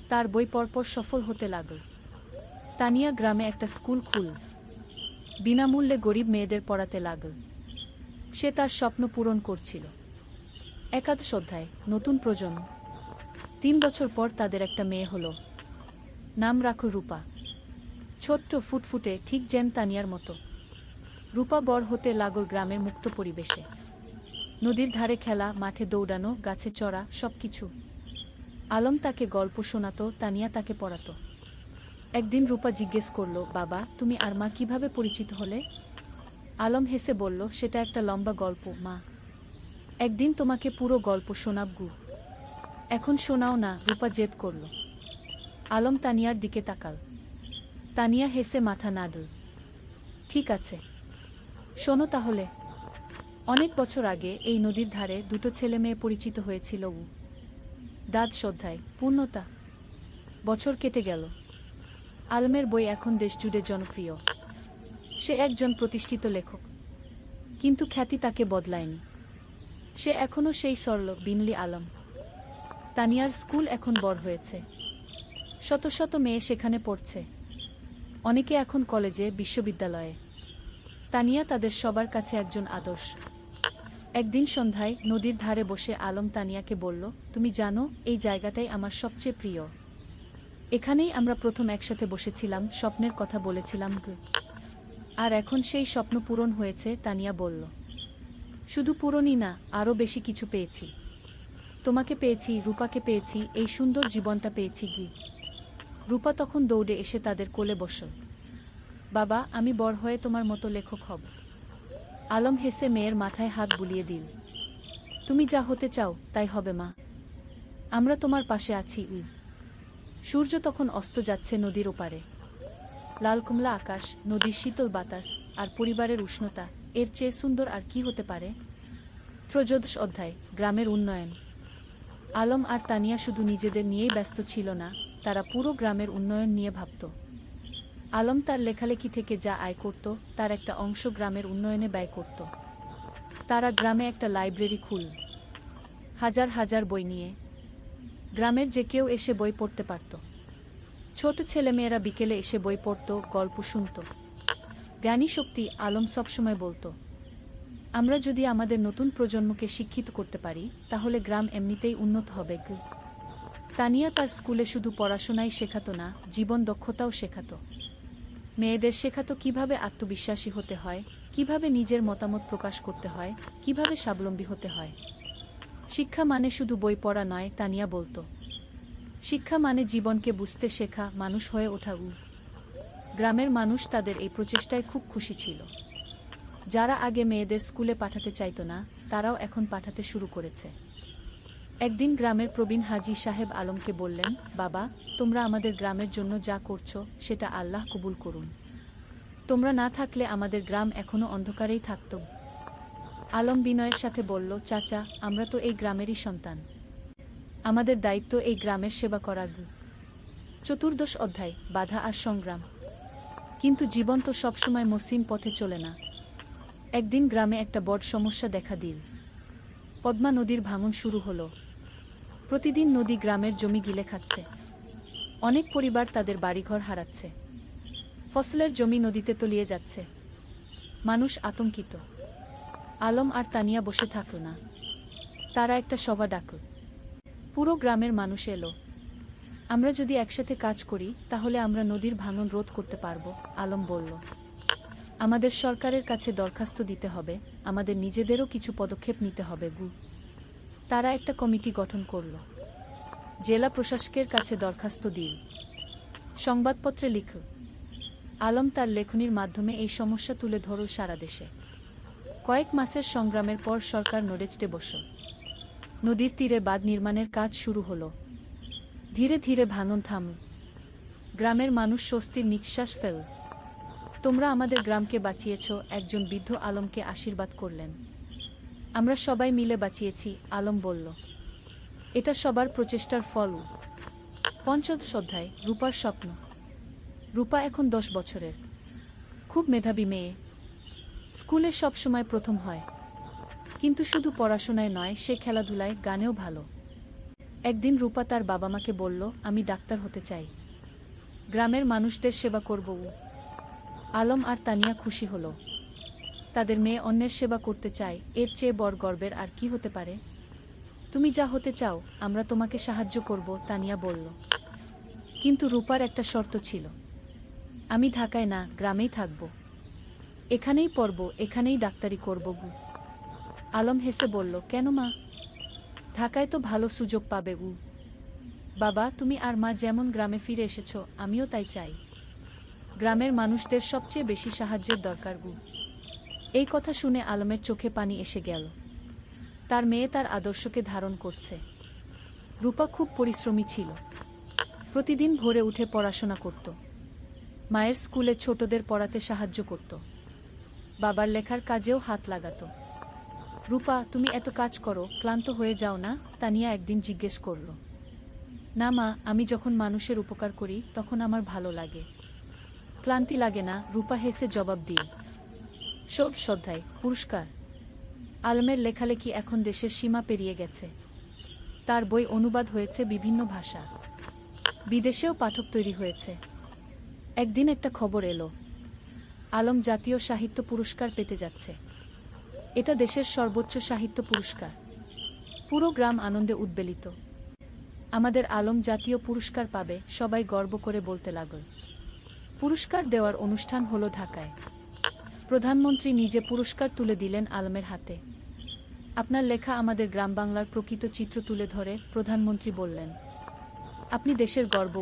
Speaker 2: তার বই পরপর সফল হতে লাগল। তানিয়া গ্রামে একটা স্কুল খুলল। বিনামূল্যে গরিব মেয়েদের পড়াতে লাগল। সে তার স্বপ্ন পূরণ করছিল। একাদশ অধ্যায়, নতুন প্রজন্ম। 3 বছর পর তাদের একটা মেয়ে হলো। নাম রাখো রূপা। ছোট্ট, ফুটফুটে, ঠিক যেন তানিয়ার মতো। রূপা বড় হতে লাগল গ্রামের মুক্ত পরিবেশে। নদীর ধারে খেলা, মাঠে দৌড়ানো, গাছে চড়া, সবকিছু। আলম তাকে গল্প শোনাতো, তানিয়া তাকে পড়াতো। একদিন রূপা জিজ্ঞেস করল, বাবা, তুমি আর মা কিভাবে পরিচিত হলে? আলম হেসে বলল, সেটা একটা লম্বা গল্প মা। একদিন তোমাকে পুরো গল্প শোনাব গু। এখন শোনাও না, রূপা জেদ করল। আলম তানিয়ার দিকে তাকাল। তানিয়া হেসে মাথা নাড়ল। ঠিক আছে, শোনো তাহলে। অনেক বছর আগে এই নদীর ধারে দুটো ছেলে মেয়ে পরিচিত হয়েছিল। দ্বাদশ অধ্যায়, পূর্ণতা। বছর কেটে গেল। আলমের বই এখন দেশজুড়ে জনপ্রিয়। সে একজন প্রতিষ্ঠিত লেখক। কিন্তু খ্যাতি তাকে বদলায়নি। সে এখনও সেই সরল, বিনলি আলম। তানিয়ার স্কুল এখন বড় হয়েছে। শত শত মেয়ে সেখানে পড়ছে। অনেকে এখন কলেজে, বিশ্ববিদ্যালয়ে। তানিয়া তাদের সবার কাছে একজন আদর্শ। একদিন সন্ধ্যায় নদীর ধারে বসে আলম তানিয়াকে বলল, তুমি জানো, এই জায়গাটাই আমার সবচেয়ে প্রিয়। এখানেই আমরা প্রথম একসাথে বসেছিলাম, স্বপ্নের কথা বলেছিলাম। আর এখন সেই স্বপ্ন পূরণ হয়েছে, তানিয়া বলল। শুধু পূরণই না, আরও বেশি কিছু পেয়েছি। তোমাকে পেয়েছি, রূপাকে পেয়েছি, এই সুন্দর জীবনটা পেয়েছি গি। রূপা তখন দৌড়ে এসে তাদের কোলে বসল। বাবা, আমি বড় হয়ে তোমার মতো লেখক হব। আলম হেসে মেয়ের মাথায় হাত বুলিয়ে দিল। তুমি যা হতে চাও তাই হবে মা, আমরা তোমার পাশে আছি। সূর্য তখন অস্ত যাচ্ছে নদীর ওপারে। লাল কমলা আকাশ, নদীর শীতল বাতাস আর পরিবারের উষ্ণতা, এর চেয়ে সুন্দর আর কি হতে পারে? ত্রয়োদশ অধ্যায়, গ্রামের উন্নয়ন। আলম আর তানিয়া শুধু নিজেদের নিয়েই ব্যস্ত ছিল না, তারা পুরো গ্রামের উন্নয়ন নিয়ে ভাবত। আলম তার লেখালেখি থেকে যা আয় করত তার একটা অংশ গ্রামের উন্নয়নে ব্যয় করত। তারা গ্রামে একটা লাইব্রেরি খুলল, হাজার হাজার বই নিয়ে। গ্রামের যে কেউ এসে বই পড়তে পারত। ছোট ছেলেমেয়েরা বিকেলে এসে বই পড়ত, গল্প শুনত। জ্ঞানী শক্তি, আলম সবসময় বলতো, আমরা যদি আমাদের নতুন প্রজন্মকে শিক্ষিত করতে পারি তাহলে গ্রাম এমনিতেই উন্নত হবে। তানিয়া তার স্কুলে শুধু পড়াশোনাই শেখাতো না, জীবন দক্ষতাও শেখাতো। মেয়েদের শেখাতো কিভাবে আত্মবিশ্বাসী হতে হয়, কিভাবে নিজের মতামত প্রকাশ করতে হয়, কিভাবে স্বাবলম্বী হতে হয়। শিক্ষা মানে শুধু বই পড়া নয়, তানিয়া বলতো। শিক্ষা মানে জীবনকে বুঝতে শেখা, মানুষ হয়ে ওঠা। গ্রামের মানুষ তাদের এই প্রচেষ্টায় খুব খুশি ছিল। যারা আগে মেয়েদের স্কুলে পাঠাতে চাইতো না, তারাও এখন পাঠাতে শুরু করেছে। একদিন গ্রামের প্রবীণ হাজী সাহেব আলমকে বললেন, বাবা, তোমরা আমাদের গ্রামের জন্য যা করছো সেটা আল্লাহ কবুল করুন। তোমরা না থাকলে আমাদের গ্রাম এখনো অন্ধকারেই থাকত। আলম বিনয়ের সাথে বলল, চাচা, আমরা তো এই গ্রামেরই সন্তান, আমাদের দায়িত্ব এই গ্রামের সেবা করা। চতুর্দশ অধ্যায়, বাধা আর সংগ্রাম। কিন্তু জীবন তো সবসময় মসৃণ পথে চলে না। একদিন গ্রামে একটা বড় সমস্যা দেখা দিল। পদ্মা নদীর ভাঙন শুরু হলো। প্রতিদিন নদী গ্রামের জমি গিলে খাচ্ছে। অনেক পরিবার তাদের বাড়িঘর হারাচ্ছে। ফসলের জমি নদীতে তলিয়ে যাচ্ছে। মানুষ আতঙ্কিত। আলম আর তানিয়া বসে থাকল না। তারা একটা সভা ডাকল। পুরো গ্রামের মানুষ এলো। আমরা যদি একসাথে কাজ করি তাহলে আমরা নদীর ভাঙন রোধ করতে পারবো, আলম বলল। আমাদের সরকারের কাছে দরখাস্ত দিতে হবে, আমাদের নিজেদেরও কিছু পদক্ষেপ নিতে হবে। তারা একটা কমিটি গঠন করল। জেলা প্রশাসকের কাছে দরখাস্ত দিল। সংবাদপত্রে লিখল। আলম তার লেখনীর মাধ্যমে এই সমস্যা তুলে ধরল সারা দেশে। কয়েক মাসের সংগ্রামের পর সরকার নড়েচড়ে বসল। নদীর তীরে বাঁধ নির্মাণের কাজ শুরু হলো। ধীরে ধীরে ভাঙন থামল। গ্রামের মানুষ স্বস্তির নিঃশ্বাস ফেলল। তোমরা আমাদের গ্রামকে বাঁচিয়েছ, একজন বৃদ্ধ আলমকে আশীর্বাদ করলেন। আমরা সবাই মিলে বাঁচিয়েছি, আলম বলল। এটা সবার প্রচেষ্টার ফল। পঞ্চদশ অধ্যায়, রূপার স্বপ্ন। রূপা এখন 10 বছরের, খুব মেধাবী মেয়ে। স্কুলে সব সময় প্রথম হয়। কিন্তু শুধু পড়াশোনায় নয়, সে খেলাধুলায়, গানেও ভালো। একদিন রূপা তার বাবা মাকে বলল, আমি ডাক্তার হতে চাই, গ্রামের মানুষদের সেবা করব। আলম আর তানিয়া খুশি হলো। তাদের মেয়ে অন্যের সেবা করতে চায়, এর চেয়ে বড় গর্বের আর কি হতে পারে? তুমি যা হতে চাও আমরা তোমাকে সাহায্য করব, তানিয়া বলল। কিন্তু রূপার একটা শর্ত ছিল। আমি ঢাকায় না, গ্রামেই থাকব। এখানেই পড়ব, এখানেই ডাক্তারি করব। আলম হেসে বলল, কেন মা? ঢাকায় তো ভালো সুযোগ পাবে। বাবা, তুমি আর মা যেমন গ্রামে ফিরে এসেছ, আমিও তাই চাই। গ্রামের মানুষদের সবচেয়ে বেশি সাহায্যের দরকার। এই কথা শুনে আলমের চোখে পানি এসে গেল। তার মেয়ে তার আদর্শকে ধারণ করছে। রূপা খুব পরিশ্রমী ছিল। প্রতিদিন ভোরে উঠে পড়াশোনা করত। মায়ের স্কুলে ছোটদের পড়াতে সাহায্য করত। বাবার লেখার কাজেও হাত লাগাতো। রূপা, তুমি এত কাজ করো, ক্লান্ত হয়ে যাও না? তানিয়া একদিন জিজ্ঞেস করল। না মা, আমি যখন মানুষের উপকার করি তখন আমার ভালো লাগে, ক্লান্তি লাগে না, রূপা হেসে জবাব দিল। সব শ্রদ্ধায় পুরস্কার। আলমের লেখালেখি এখন দেশের সীমা পেরিয়ে গেছে। তার বই অনুবাদ হয়েছে বিভিন্ন ভাষা। বিদেশেও পাঠক তৈরি হয়েছে। একদিন একটা খবর এলো, আলম জাতীয় সাহিত্য পুরস্কার পেতে যাচ্ছে। এটা দেশের সর্বোচ্চ সাহিত্য পুরস্কার। পুরো গ্রাম আনন্দে উদ্বেলিত। আমাদের আলম জাতীয় পুরস্কার পাবে, সবাই গর্ব করে বলতে লাগল। পুরস্কার দেওয়ার অনুষ্ঠান হলো ঢাকায়। প্রধানমন্ত্রী নিজে পুরস্কার তুলে দিলেন আলমের হাতে। আপনার লেখা আমাদের গ্রাম বাংলার প্রকৃত চিত্র তুলে ধরে, প্রধানমন্ত্রী বললেন। আপনি দেশের গর্ব।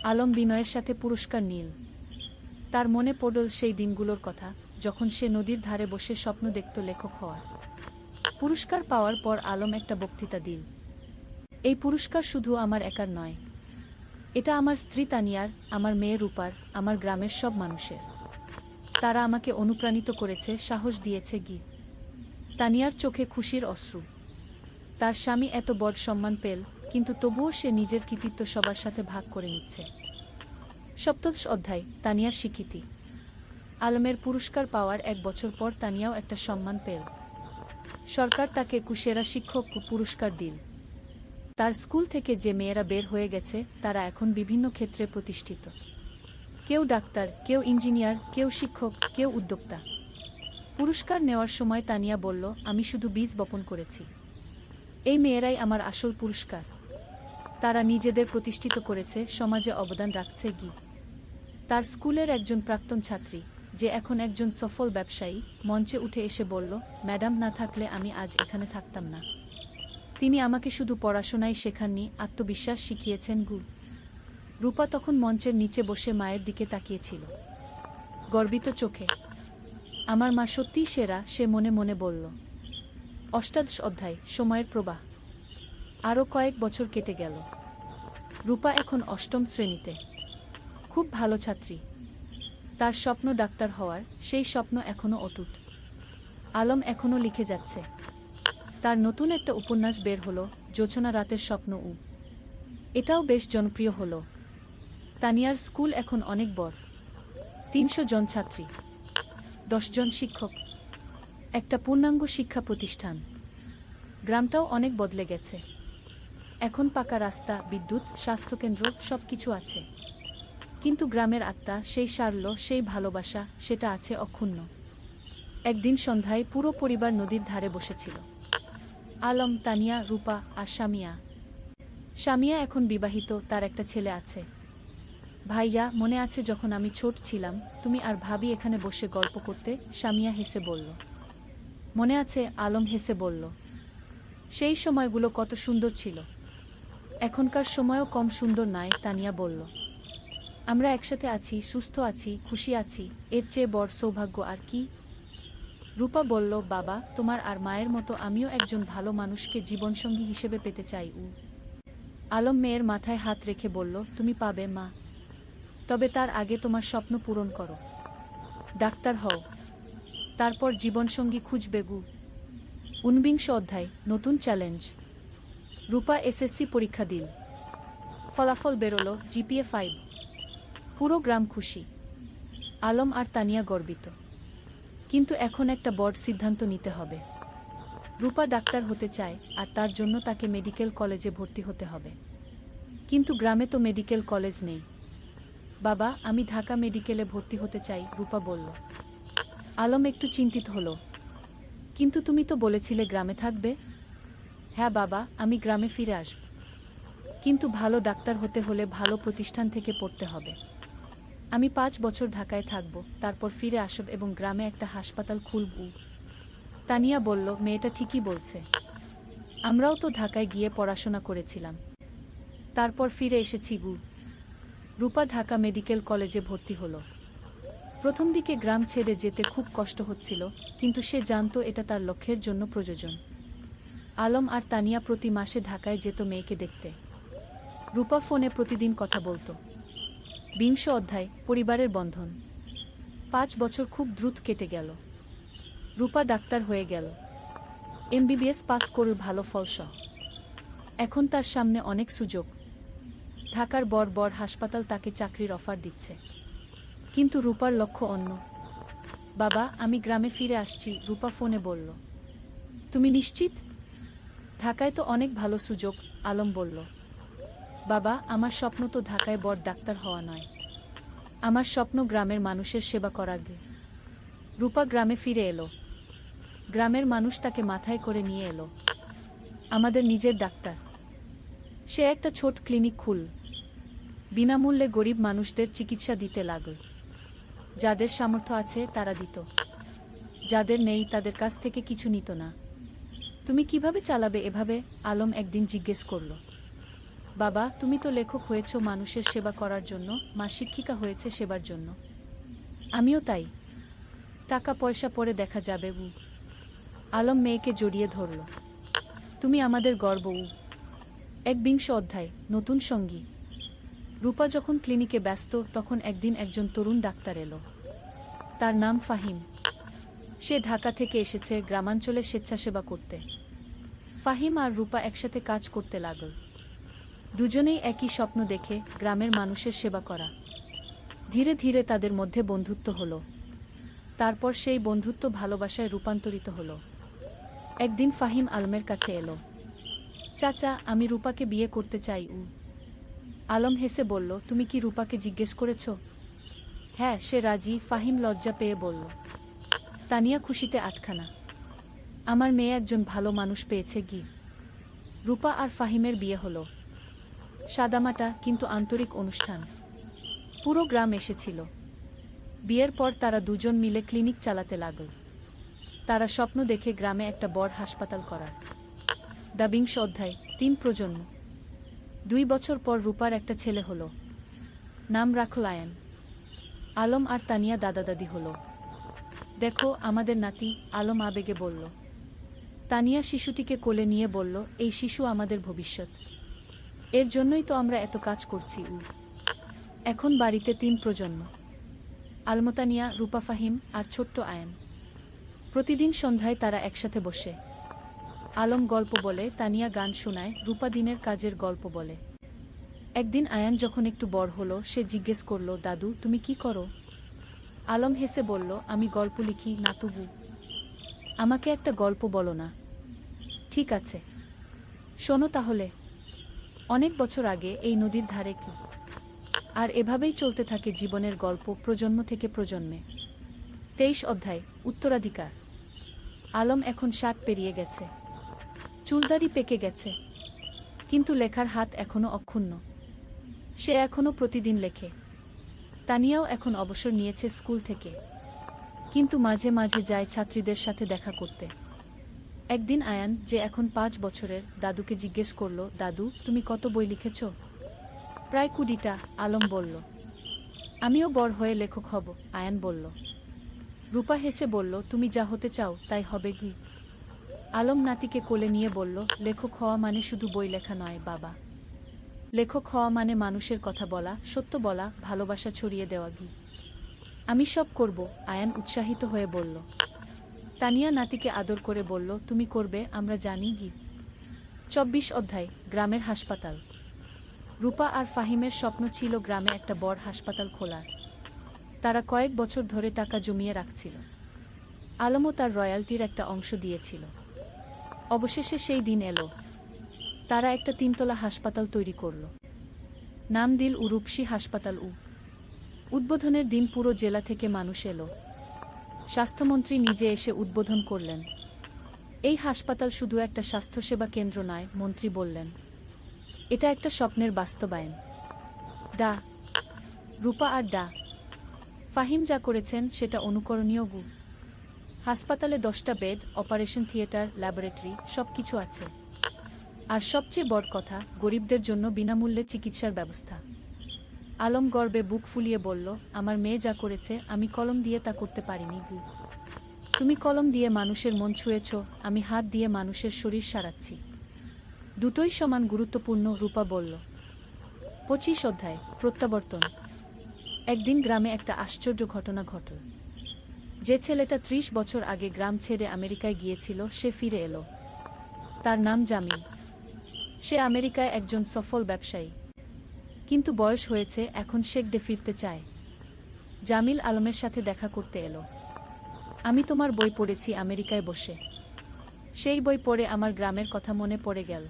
Speaker 2: আলম বিনয়ের সাথে পুরস্কার নিল। তার মনে পড়ল সেই দিনগুলোর কথা, যখন সে নদীর ধারে বসে স্বপ্ন দেখত লেখক হওয়ার। পুরস্কার পাওয়ার পর আলম একটা বক্তৃতা দিল। এই পুরস্কার শুধু আমার একার নয়, এটা আমার স্ত্রী তানিয়ার, আমার মেয়ে রূপার, আমার গ্রামের সব মানুষের। তারা আমাকে অনুপ্রাণিত করেছে, সাহস দিয়েছে। তানিয়ার চোখে খুশির অশ্রু। তার স্বামী এত বড় সম্মান পেল, কিন্তু তবুও সে নিজের কৃতিত্ব সবার সাথে ভাগ করে নিচ্ছে। সপ্তদশ অধ্যায়, তানিয়ার স্বীকৃতি। আলমের পুরস্কার পাওয়ার 1 বছর পর তানিয়াও একটা সম্মান পেল। সরকার তাকে কুশেরা শিক্ষক পুরস্কার দিল। তার স্কুল থেকে যে মেয়েরা বের হয়ে গেছে তারা এখন বিভিন্ন ক্ষেত্রে প্রতিষ্ঠিত। কেউ ডাক্তার, কেউ ইঞ্জিনিয়ার, কেউ শিক্ষক, কেউ উদ্যোক্তা। পুরস্কার নেওয়ার সময় তানিয়া বলল, আমি শুধু বীজ বপন করেছি। এই মেয়েরাই আমার আসল পুরস্কার। তারা নিজেদের প্রতিষ্ঠিত করেছে, সমাজে অবদান রাখছে। তার স্কুলের একজন প্রাক্তন ছাত্রী, যে এখন একজন সফল ব্যবসায়ী, মঞ্চে উঠে এসে বলল, ম্যাডাম না থাকলে আমি আজ এখানে থাকতাম না। তিনি আমাকে শুধু পড়াশোনাই শেখাননি, আত্মবিশ্বাস শিখিয়েছেন। রূপা তখন মঞ্চের নিচে বসে মায়ের দিকে তাকিয়েছিল, গর্বিত চোখে। আমার মা সত্যিই সেরা, সে মনে মনে বলল। অষ্টাদশ অধ্যায়, সময়ের প্রবাহ। আরও কয়েক বছর কেটে গেল। রূপা এখন 8ম শ্রেণীতে। খুব ভালো ছাত্রী। তার স্বপ্ন ডাক্তার হওয়ার, সেই স্বপ্ন এখনও অটুট। আলম এখনও লিখে যাচ্ছে। তার নতুন একটা উপন্যাস বের হলো, জোছনা রাতের স্বপ্ন। এটাও বেশ জনপ্রিয় হলো। তানিয়ার স্কুল এখন অনেক বড়। 300 জন ছাত্রী, 10 জন শিক্ষক, একটা পূর্ণাঙ্গ শিক্ষা প্রতিষ্ঠান। গ্রামটাও অনেক বদলে গেছে। এখন পাকা রাস্তা, বিদ্যুৎ, স্বাস্থ্যকেন্দ্র, সবকিছু আছে। কিন্তু গ্রামের আত্মা, সেই সারল্য, সেই ভালোবাসা, সেটা আছে অক্ষুণ্ণ। একদিন সন্ধ্যায় পুরো পরিবার নদীর ধারে বসেছিল। আলম, তানিয়া, রূপা আর সামিয়া। সামিয়া এখন বিবাহিত, তার একটা ছেলে আছে। ভাইয়া, মনে আছে যখন আমি ছোট ছিলাম, তুমি আর ভাবি এখানে বসে গল্প করতে? সামিয়া হেসে বলল। মনে আছে, আলম হেসে বলল। সেই সময়গুলো কত সুন্দর ছিল। এখনকার সময়ও কম সুন্দর নয়, তানিয়া বলল। আমরা একসাথে আছি, সুস্থ আছি, খুশি আছি, এর চেয়ে বড় সৌভাগ্য আর কি? রূপা বলল, বাবা, তোমার আর মায়ের মতো আমিও একজন ভালো মানুষকে জীবনসঙ্গী হিসেবে পেতে চাই। আলম মেয়ের মাথায় হাত রেখে বলল, তুমি পাবে মা। তবে তার আগে তোমার স্বপ্ন পূরণ করো। ডাক্তার হও, তারপর জীবনসঙ্গী খুঁজবে। 49 অধ্যায়, নতুন চ্যালেঞ্জ। রূপা এসএসসি পরীক্ষা দিল। ফলাফল বেরোলো, জিপিএ 5। পুরো গ্রাম খুশি। আলম আর তানিয়া গর্বিত। কিন্তু এখন একটা বড় সিদ্ধান্ত নিতে হবে। রূপা ডাক্তার হতে চায়, আর তার জন্য তাকে মেডিকেল কলেজে ভর্তি হতে হবে। কিন্তু গ্রামে তো মেডিকেল কলেজ নেই। বাবা, আমি ঢাকা মেডিকেলে ভর্তি হতে চাই, রূপা বলল। আলম একটু চিন্তিত হলো। কিন্তু তুমি তো বলেছিলে গ্রামে থাকবে। হ্যাঁ বাবা, আমি গ্রামে ফিরে আসব। কিন্তু ভালো ডাক্তার হতে হলে ভালো প্রতিষ্ঠান থেকে পড়তে হবে। আমি 5 বছর ঢাকায় থাকব, তারপর ফিরে আসব এবং গ্রামে একটা হাসপাতাল খুলব। তানিয়া বলল, মেয়েটা ঠিকই বলছে। আমরাও তো ঢাকায় গিয়ে পড়াশোনা করেছিলাম, তারপর ফিরে এসেছি। রূপা ঢাকা মেডিকেল কলেজে ভর্তি হলো। প্রথম দিকে গ্রাম ছেড়ে যেতে খুব কষ্ট হচ্ছিল, কিন্তু সে জানত এটা তার লক্ষ্যের জন্য প্রয়োজন। আলম আর তানিয়া প্রতি মাসে ঢাকায় যেত মেয়েকে দেখতে। রূপা ফোনে প্রতিদিন কথা বলত। 20 অধ্যায়, পরিবারের বন্ধন। 5 বছর খুব দ্রুত কেটে গেল। রূপা ডাক্তার হয়ে গেল, এমবিবিএস পাস করল ভালো ফলসহ। এখন তার সামনে অনেক সুযোগ। ঢাকার বড় বড় হাসপাতাল তাকে চাকরির অফার দিচ্ছে। কিন্তু রূপার লক্ষ্য অন্য। বাবা, আমি গ্রামে ফিরে আসছি, রূপা ফোনে বলল। তুমি নিশ্চিত? ঢাকায় তো অনেক ভালো সুযোগ, আলম বলল। বাবা, আমার স্বপ্ন তো ঢাকায় বড় ডাক্তার হওয়া নয়। আমার স্বপ্ন গ্রামের মানুষের সেবা করা। রূপা গ্রামে ফিরে এলো। গ্রামের মানুষ তাকে মাথায় করে নিয়ে এলো। আমাদের নিজের ডাক্তার। সে একটা ছোট ক্লিনিক খুল। বিনামূল্যে গরিব মানুষদের চিকিৎসা দিতে লাগল। যাদের সামর্থ্য আছে তারা দিত, যাদের নেই তাদের কাছ থেকে কিছু নিত না। তুমি কিভাবে চালাবে এভাবে? আলম একদিন জিজ্ঞেস করল। বাবা, তুমি তো লেখক হয়েছ মানুষের সেবা করার জন্য, মা শিক্ষিকা হয়েছে সেবার জন্য। আমিও তাই। টাকা পয়সা পরে দেখা যাবে। আলম মেয়েকে জড়িয়ে ধরল। তুমি আমাদের গর্ব। ১ অধ্যায়, নতুন সঙ্গী। রূপা যখন ক্লিনিকে ব্যস্ত, তখন একদিন একজন তরুণ ডাক্তার এলো। তার নাম ফাহিম। সে ঢাকা থেকে এসেছে গ্রামাঞ্চলে স্বেচ্ছাসেবা করতে। ফাহিম আর রূপা একসাথে কাজ করতে লাগল। দুজনেই একই স্বপ্ন দেখে, গ্রামের মানুষের সেবা করা। ধীরে ধীরে তাদের মধ্যে বন্ধুত্ব হলো। তারপর সেই বন্ধুত্ব ভালোবাসায় রূপান্তরিত হলো। একদিন ফাহিম আলমের কাছে এলো। চাচা, আমি রূপাকে বিয়ে করতে চাই। আলম হেসে বলল, তুমি কি রূপাকে জিজ্ঞেস করেছ? হ্যাঁ, সে রাজি। ফাহিম লজ্জা পেয়ে বলল। তানিয়া খুশিতে আটখানা। আমার মেয়ে একজন ভালো মানুষ পেয়েছে। রূপা আর ফাহিমের বিয়ে হলো। সাদামাটা কিন্তু আন্তরিক অনুষ্ঠান। পুরো গ্রাম এসেছিল। বিয়ের পর তারা দুজন মিলে ক্লিনিক চালাতে লাগল। তারা স্বপ্ন দেখে গ্রামে একটা বড় হাসপাতাল করার। ২ অধ্যায়, ৩ প্রজন্ম। ২ বছর পর রূপার একটা ছেলে হলো। নাম রাখল আয়ান। আলম আর তানিয়া দাদা দাদি হলো। দেখো আমাদের নাতি, আলম আবেগে বলল। তানিয়া শিশুটিকে কোলে নিয়ে বলল, এই শিশু আমাদের ভবিষ্যৎ। এর জন্যই তো আমরা এত কাজ করছি। এখন বাড়িতে ৩ প্রজন্ম। আলমতানিয়া, রূপা, ফাহিম আর ছোট্ট আয়ান। প্রতিদিন সন্ধ্যায় তারা একসাথে বসে। আলম গল্প বলে, তানিয়া গান শোনায়, রূপা দিনের কাজের গল্প বলে। একদিন আয়ান যখন একটু বড় হলো, সে জিজ্ঞেস করল, দাদু তুমি কি করো? আলম হেসে বলল, আমি গল্প লিখি। না তবু আমাকে একটা গল্প বলো না? ঠিক আছে, শোনো তাহলে। অনেক বছর আগে এই নদীর ধারে কি। আর এভাবেই চলতে থাকে জীবনের গল্প, প্রজন্ম থেকে প্রজন্মে। ২৩ অধ্যায়, উত্তরাধিকার। আলম এখন ৬০ পেরিয়ে গেছে। চুলদাড়ি পেকে গেছে, কিন্তু লেখার হাত এখনো অক্ষুণ্ণ। সে এখনো প্রতিদিন লেখে। তানিয়াও এখন অবসর নিয়েছে স্কুল থেকে, কিন্তু মাঝে মাঝে যায় ছাত্রীদের সাথে দেখা করতে। একদিন আয়ান, যে এখন ৫ বছরের, দাদুকে জিজ্ঞেস করল, দাদু তুমি কত বই লিখেছ? প্রায় ২০টা, আলম বলল। আমিও বড় হয়ে লেখক হব, আয়ান বলল। রূপা হেসে বলল, তুমি যা হতে চাও তাই হবে। আলম নাতিকে কোলে নিয়ে বলল, লেখক হওয়া মানে শুধু বই লেখা নয় বাবা। লেখক হওয়া মানে মানুষের কথা বলা, সত্য বলা, ভালোবাসা ছড়িয়ে দেওয়া। আমি সব করব, আয়ান উৎসাহিত হয়ে বলল। তানিয়া নাতিকে আদর করে বলল, তুমি করবে, আমরা জানি। ২৪ অধ্যায়, গ্রামের হাসপাতাল। রূপা আর ফাহিমের স্বপ্ন ছিল গ্রামে একটা বড় হাসপাতাল খোলার। তারা কয়েক বছর ধরে টাকা জমিয়ে রাখছিল। আলমও তার রয়্যালটির একটা অংশ দিয়েছিল। অবশেষে সেই দিন এলো। তারা একটা ৩ তলা হাসপাতাল তৈরি করল। নাম দিল রূপসী হাসপাতাল। উদ্বোধনের দিন পুরো জেলা থেকে মানুষ এলো। স্বাস্থ্যমন্ত্রী নিজে এসে উদ্বোধন করলেন। এই হাসপাতাল শুধু একটা স্বাস্থ্যসেবা কেন্দ্র নয়, মন্ত্রী বললেন। এটা একটা স্বপ্নের বাস্তবায়ন। ডা রূপা আর ডা ফাহিম যা করেছেন সেটা অনুকরণীয়। হাসপাতালে 10টা বেড, অপারেশন থিয়েটার, ল্যাবরেটরি, সবকিছু আছে। আর সবচেয়ে বড় কথা, গরিবদের জন্য বিনামূল্যে চিকিৎসার ব্যবস্থা। আলম গর্বে বুক ফুলিয়ে বলল, আমার মেয়ে যা করেছে আমি কলম দিয়ে তা করতে পারিনি। তুমি কলম দিয়ে মানুষের মন ছুঁয়েছ, আমি হাত দিয়ে মানুষের শরীর সারাচ্ছি। দুটোই সমান গুরুত্বপূর্ণ, রূপা বলল। ২৫ অধ্যায়, প্রত্যাবর্তন। একদিন গ্রামে একটা আশ্চর্য ঘটনা ঘটল। যে ছেলেটা ৩০ বছর আগে গ্রাম ছেড়ে আমেরিকায় গিয়েছিল, সে ফিরে এলো। তার নাম জামিল। সে আমেরিকায় একজন সফল ব্যবসায়ী, কিন্তু বয়স হয়েছে, এখন শেখদে ফিরতে চায়। জামিল আলমের সাথে দেখা করতে এলো। আমি তোমার বই পড়েছি আমেরিকায় বসে। সেই বই পড়ে আমার গ্রামের কথা মনে পড়ে গেল,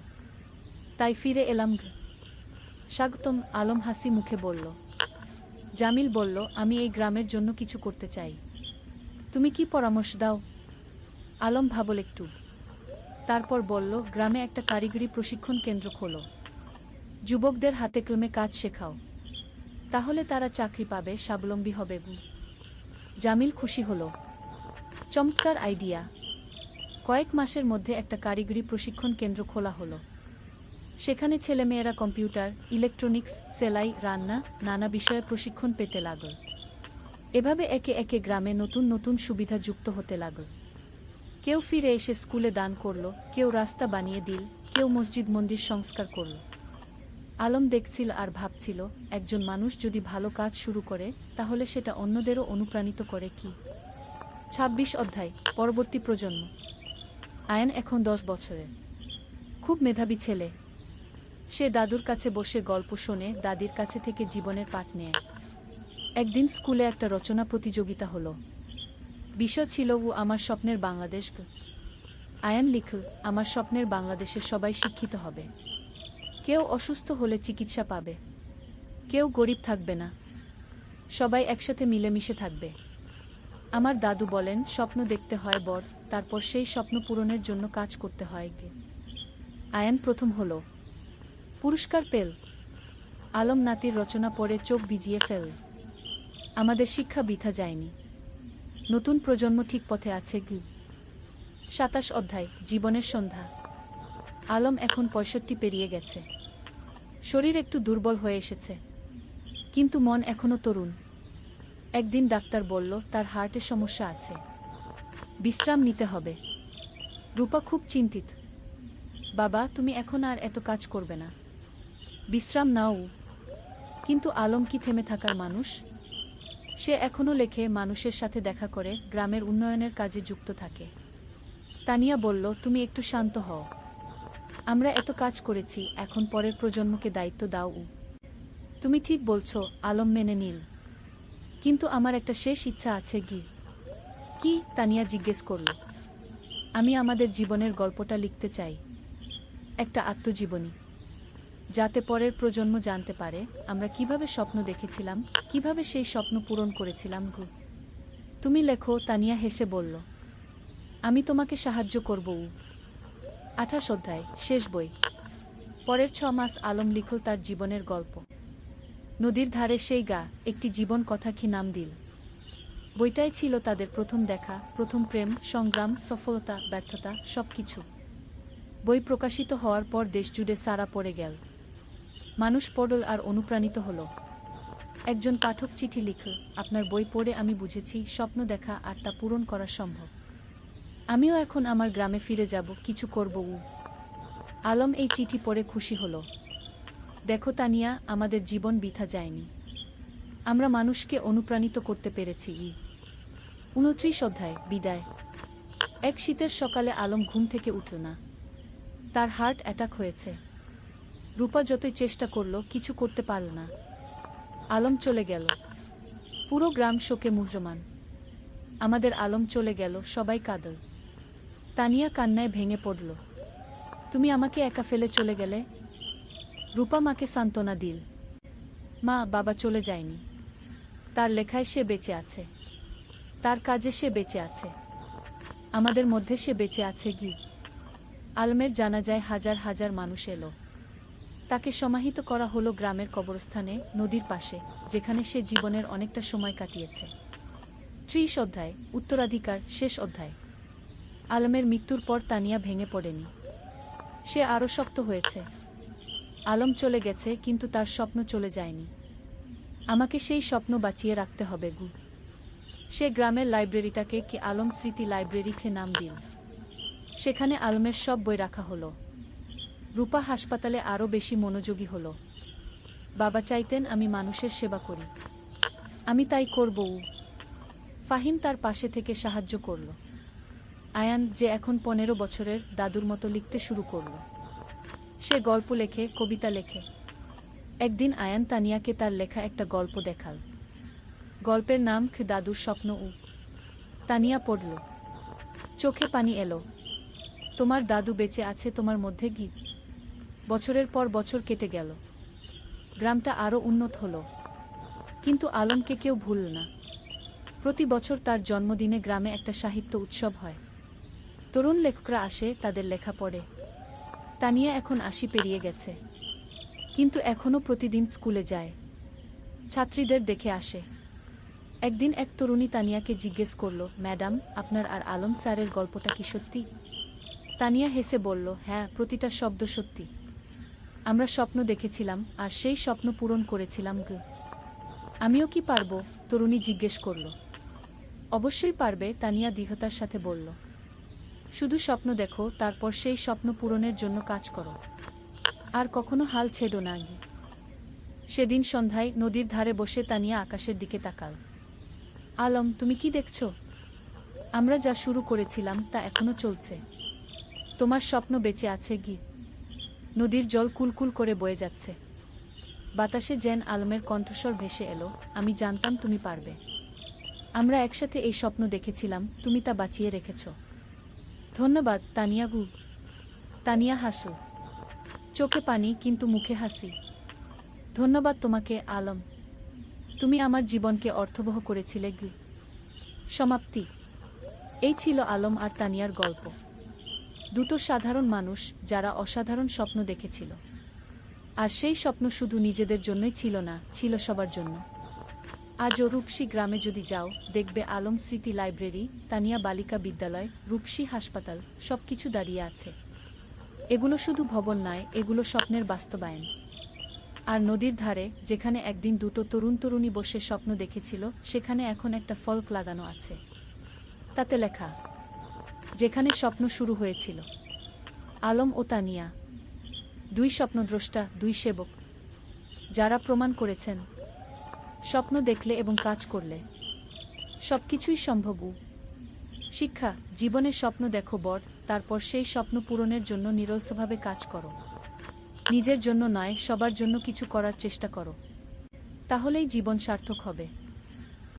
Speaker 2: তাই ফিরে এলাম। স্বাগতম, আলম হাসি মুখে বলল। জামিল বলল, আমি এই গ্রামের জন্য কিছু করতে চাই। তুমি কি পরামর্শ দাও? আলম ভাবল একটু, তারপর বলল, গ্রামে একটা কারিগরি প্রশিক্ষণ কেন্দ্র খোলো। যুবকদের হাতে কলমে কাজ শেখাও, তাহলে তারা চাকরি পাবে, স্বাবলম্বী হবে। জামিল খুশি হল। চমৎকার আইডিয়া। কয়েক মাসের মধ্যে একটা কারিগরি প্রশিক্ষণ কেন্দ্র খোলা হলো। সেখানে ছেলেমেয়েরা কম্পিউটার, ইলেকট্রনিক্স, সেলাই, রান্না, নানা বিষয়ে প্রশিক্ষণ পেতে লাগল। এভাবে একে একে গ্রামে নতুন নতুন সুবিধা যুক্ত হতে লাগল। কেউ ফিরে এসে স্কুলে দান করল, কেউ রাস্তা বানিয়ে দিল, কেউ মসজিদ মন্দির সংস্কার করল। আলম দেখছিল আর ভাবছিল, একজন মানুষ যদি ভালো কাজ শুরু করে তাহলে সেটা অন্যদেরও অনুপ্রাণিত করে কি। ২৬ অধ্যায়, পরবর্তী প্রজন্ম। আয়ান এখন ১০ বছরের। খুব মেধাবী ছেলে। সে দাদুর কাছে বসে গল্প শোনে, দাদির কাছে থেকে জীবনের পাঠ নেয়। একদিন স্কুলে একটা রচনা প্রতিযোগিতা হলো। বিষয় ছিল আমার স্বপ্নের বাংলাদেশ। আয়ান লিখল, আমার স্বপ্নের বাংলাদেশে সবাই শিক্ষিত হবে। কেউ অসুস্থ হলে চিকিৎসা পাবে, কেউ গরিব থাকবে না, সবাই একসাথে মিলেমিশে থাকবে। আমার দাদু বলেন, স্বপ্ন দেখতে হয় বড়, তারপর সেই স্বপ্ন পূরণের জন্য কাজ করতে হয়। আয়ান প্রথম হলো, পুরস্কার পেল। আলম নাতির রচনা পড়ে চোখ ভিজিয়ে ফেল। আমাদের শিক্ষা বৃথা যায়নি, নতুন প্রজন্ম ঠিক পথে আছে। ২৭ অধ্যায়, জীবনের সন্ধ্যা। আলম এখন ৬৫ পেরিয়ে গেছে। শরীর একটু দুর্বল হয়ে এসেছে, কিন্তু মন এখনো তরুণ। একদিন ডাক্তার বলল তার হার্টের সমস্যা আছে, বিশ্রাম নিতে হবে। রূপা খুব চিন্তিত। বাবা, তুমি এখন আর এত কাজ করবে না, বিশ্রাম নাও। কিন্তু আলম কি থেমে থাকার মানুষ? সে এখনো লেখে, মানুষের সাথে দেখা করে, গ্রামের উন্নয়নের কাজে যুক্ত থাকে। তানিয়া বলল, তুমি একটু শান্ত হও। আমরা এত কাজ করেছি, এখন পরের প্রজন্মকে দায়িত্ব দাও। তুমি ঠিক বলছো, আলম মেনে নিল। কিন্তু আমার একটা শেষ ইচ্ছা আছে। কি? তানিয়া জিজ্ঞেস করল। আমি আমাদের জীবনের গল্পটা লিখতে চাই, একটা আত্মজীবনী, যাতে পরের প্রজন্ম জানতে পারে আমরা কিভাবে স্বপ্ন দেখেছিলাম, কিভাবে সেই স্বপ্ন পূরণ করেছিলাম। তুমি লেখো, তানিয়া হেসে বলল। আমি তোমাকে সাহায্য করব। ২৮ অধ্যায়, শেষ বই। পরের ৬ মাস আলম লিখল তার জীবনের গল্প। নদীর ধারে সেই গা, একটি জীবন কথা কি নাম দিল। বইটাই ছিল তাদের প্রথম দেখা, প্রথম প্রেম, সংগ্রাম, সফলতা, ব্যর্থতা, সবকিছু। বই প্রকাশিত হওয়ার পর দেশজুড়ে সাড়া পড়ে গেল। মানুষ পড়ল আর অনুপ্রাণিত হল। একজন পাঠক চিঠি লিখল, আপনার বই পড়ে আমি বুঝেছি স্বপ্ন দেখা আর তা পূরণ করা সম্ভব। আমিও এখন আমার গ্রামে ফিরে যাব, কিছু করব। আলম এই চিঠি পড়ে খুশি হল। দেখো তানিয়া, আমাদের জীবন বৃথা যায়নি, আমরা মানুষকে অনুপ্রাণিত করতে পেরেছি। ২৯ অধ্যায়, বিদায়। এক শীতের সকালে আলম ঘুম থেকে উঠল না। তার হার্ট অ্যাটাক হয়েছে। রূপা যতই চেষ্টা করল, কিছু করতে পারল না। আলম চলে গেল। পুরো গ্রাম শোকে মুহ্যমান। আমাদের আলম চলে গেল, সবাই কাঁদল। তানিয়া কান্নায় ভেঙে পড়ল। তুমি আমাকে একা ফেলে চলে গেলে। রূপা মাকে সান্ত্বনা দিল। মা, বাবা চলে যায়নি, তার লেখায় সে বেঁচে আছে, তার কাজে সে বেঁচে আছে, আমাদের মধ্যে সে বেঁচে আছে। আলমের জানাজায় হাজার হাজার মানুষ এলো। তাকে সমাহিত করা হলো গ্রামের কবরস্থানে, নদীর পাশে, যেখানে সে জীবনের অনেকটা সময় কাটিয়েছে। ৩০ অধ্যায়, উত্তরাধিকার, শেষ অধ্যায়। আলমের মৃত্যুর পর তানিয়া ভেঙে পড়েনি, সে আরও শক্ত হয়েছে। আলম চলে গেছে, কিন্তু তার স্বপ্ন চলে যায়নি। আমাকে সেই স্বপ্ন বাঁচিয়ে রাখতে হবে। সে গ্রামের লাইব্রেরিটাকে কি আলম স্মৃতি লাইব্রেরিকে নাম দিল। সেখানে আলমের সব বই রাখা হলো। রূপা হাসপাতালে আরও বেশি মনোযোগী হলো। বাবা চাইতেন আমি মানুষের সেবা করি, আমি তাই করব। ফাহিম তার পাশে থেকে সাহায্য করল। আয়ান, যে এখন ১৫ বছরের, দাদুর মতো লিখতে শুরু করল। সে গল্প লেখে, কবিতা লেখে। একদিন আয়ান তানিয়াকে তার লেখা একটা গল্প দেখাল। গল্পের নাম দাদুর স্বপ্ন। তানিয়া পড়ল, চোখে পানি এলো। তোমার দাদু বেঁচে আছে তোমার মধ্যে। বছরের পর বছর কেটে গেল। গ্রামটা আরও উন্নত হলো, কিন্তু আলমকে কেউ ভুলল না। প্রতি বছর তার জন্মদিনে গ্রামে একটা সাহিত্য উৎসব হয়। তরুণ লেখকরা আসে, তাদের লেখা পড়ে। তানিয়া এখন ৮০ পেরিয়ে গেছে, কিন্তু এখনও প্রতিদিন স্কুলে যায়, ছাত্রীদের দেখে আসে। একদিন এক তরুণী তানিয়াকে জিজ্ঞেস করল, ম্যাডাম, আপনার আর আলম স্যারের গল্পটা কি সত্যি? তানিয়া হেসে বলল, হ্যাঁ, প্রতিটা শব্দ সত্যি। আমরা স্বপ্ন দেখেছিলাম আর সেই স্বপ্ন পূরণ করেছিলাম। আমিও কি পারবো? তরুণী জিজ্ঞেস করল। অবশ্যই পারবে, তানিয়া দৃঢ়তার সাথে বলল। শুধু স্বপ্ন দেখো, তারপর সেই স্বপ্ন পূরণের জন্য কাজ করো। আর কখনো হাল ছেড়ো না। সেদিন সন্ধ্যায় নদীর ধারে বসে তানিয়া আকাশের দিকে তাকাল। আলম, তুমি কি দেখছো? আমরা যা শুরু করেছিলাম তা এখনো চলছে। তোমার স্বপ্ন বেঁচে আছে। নদীর জল কুলকুল করে বয়ে যাচ্ছে। বাতাসে যেন আলমের কণ্ঠস্বর ভেসে এলো, আমি জানতাম তুমি পারবে। আমরা একসাথে এই স্বপ্ন দেখেছিলাম, তুমি তা বাঁচিয়ে রেখেছ। ধন্যবাদ তানিয়া। তানিয়া হাসু, চোখে পানি কিন্তু মুখে হাসি। ধন্যবাদ তোমাকে আলম, তুমি আমার জীবনকে অর্থবহ করেছিলে। সমাপ্তি। এই ছিল আলম আর তানিয়ার গল্প। দুটো সাধারণ মানুষ যারা অসাধারণ স্বপ্ন দেখেছিল। আর সেই স্বপ্ন শুধু নিজেদের জন্যই ছিল না, ছিল সবার জন্য। আজও রূপসী গ্রামে যদি যাও, দেখবে আলম স্মৃতি লাইব্রেরি, তানিয়া বালিকা বিদ্যালয়, রূপসী হাসপাতাল, সবকিছু দাঁড়িয়ে আছে। এগুলো শুধু ভবন নয়, এগুলো স্বপ্নের বাস্তবায়ন। আর নদীর ধারে, যেখানে একদিন দুটো তরুণ তরুণী বসে স্বপ্ন দেখেছিল, সেখানে এখন একটা ফলক লাগানো আছে। তাতে লেখা, যেখানে স্বপ্ন শুরু হয়েছিল। আলম ও তানিয়া, দুই স্বপ্নদ্রষ্টা, দুই সেবক, যারা প্রমাণ করেছেন স্বপ্ন দেখলে এবং কাজ করলে সবকিছুই সম্ভব। শিক্ষা, জীবনে স্বপ্ন দেখো বড়, তারপর সেই স্বপ্ন পূরণের জন্য নিরলসভাবে কাজ করো। নিজের জন্য নয়, সবার জন্য কিছু করার চেষ্টা করো। তাহলেই জীবন সার্থক হবে।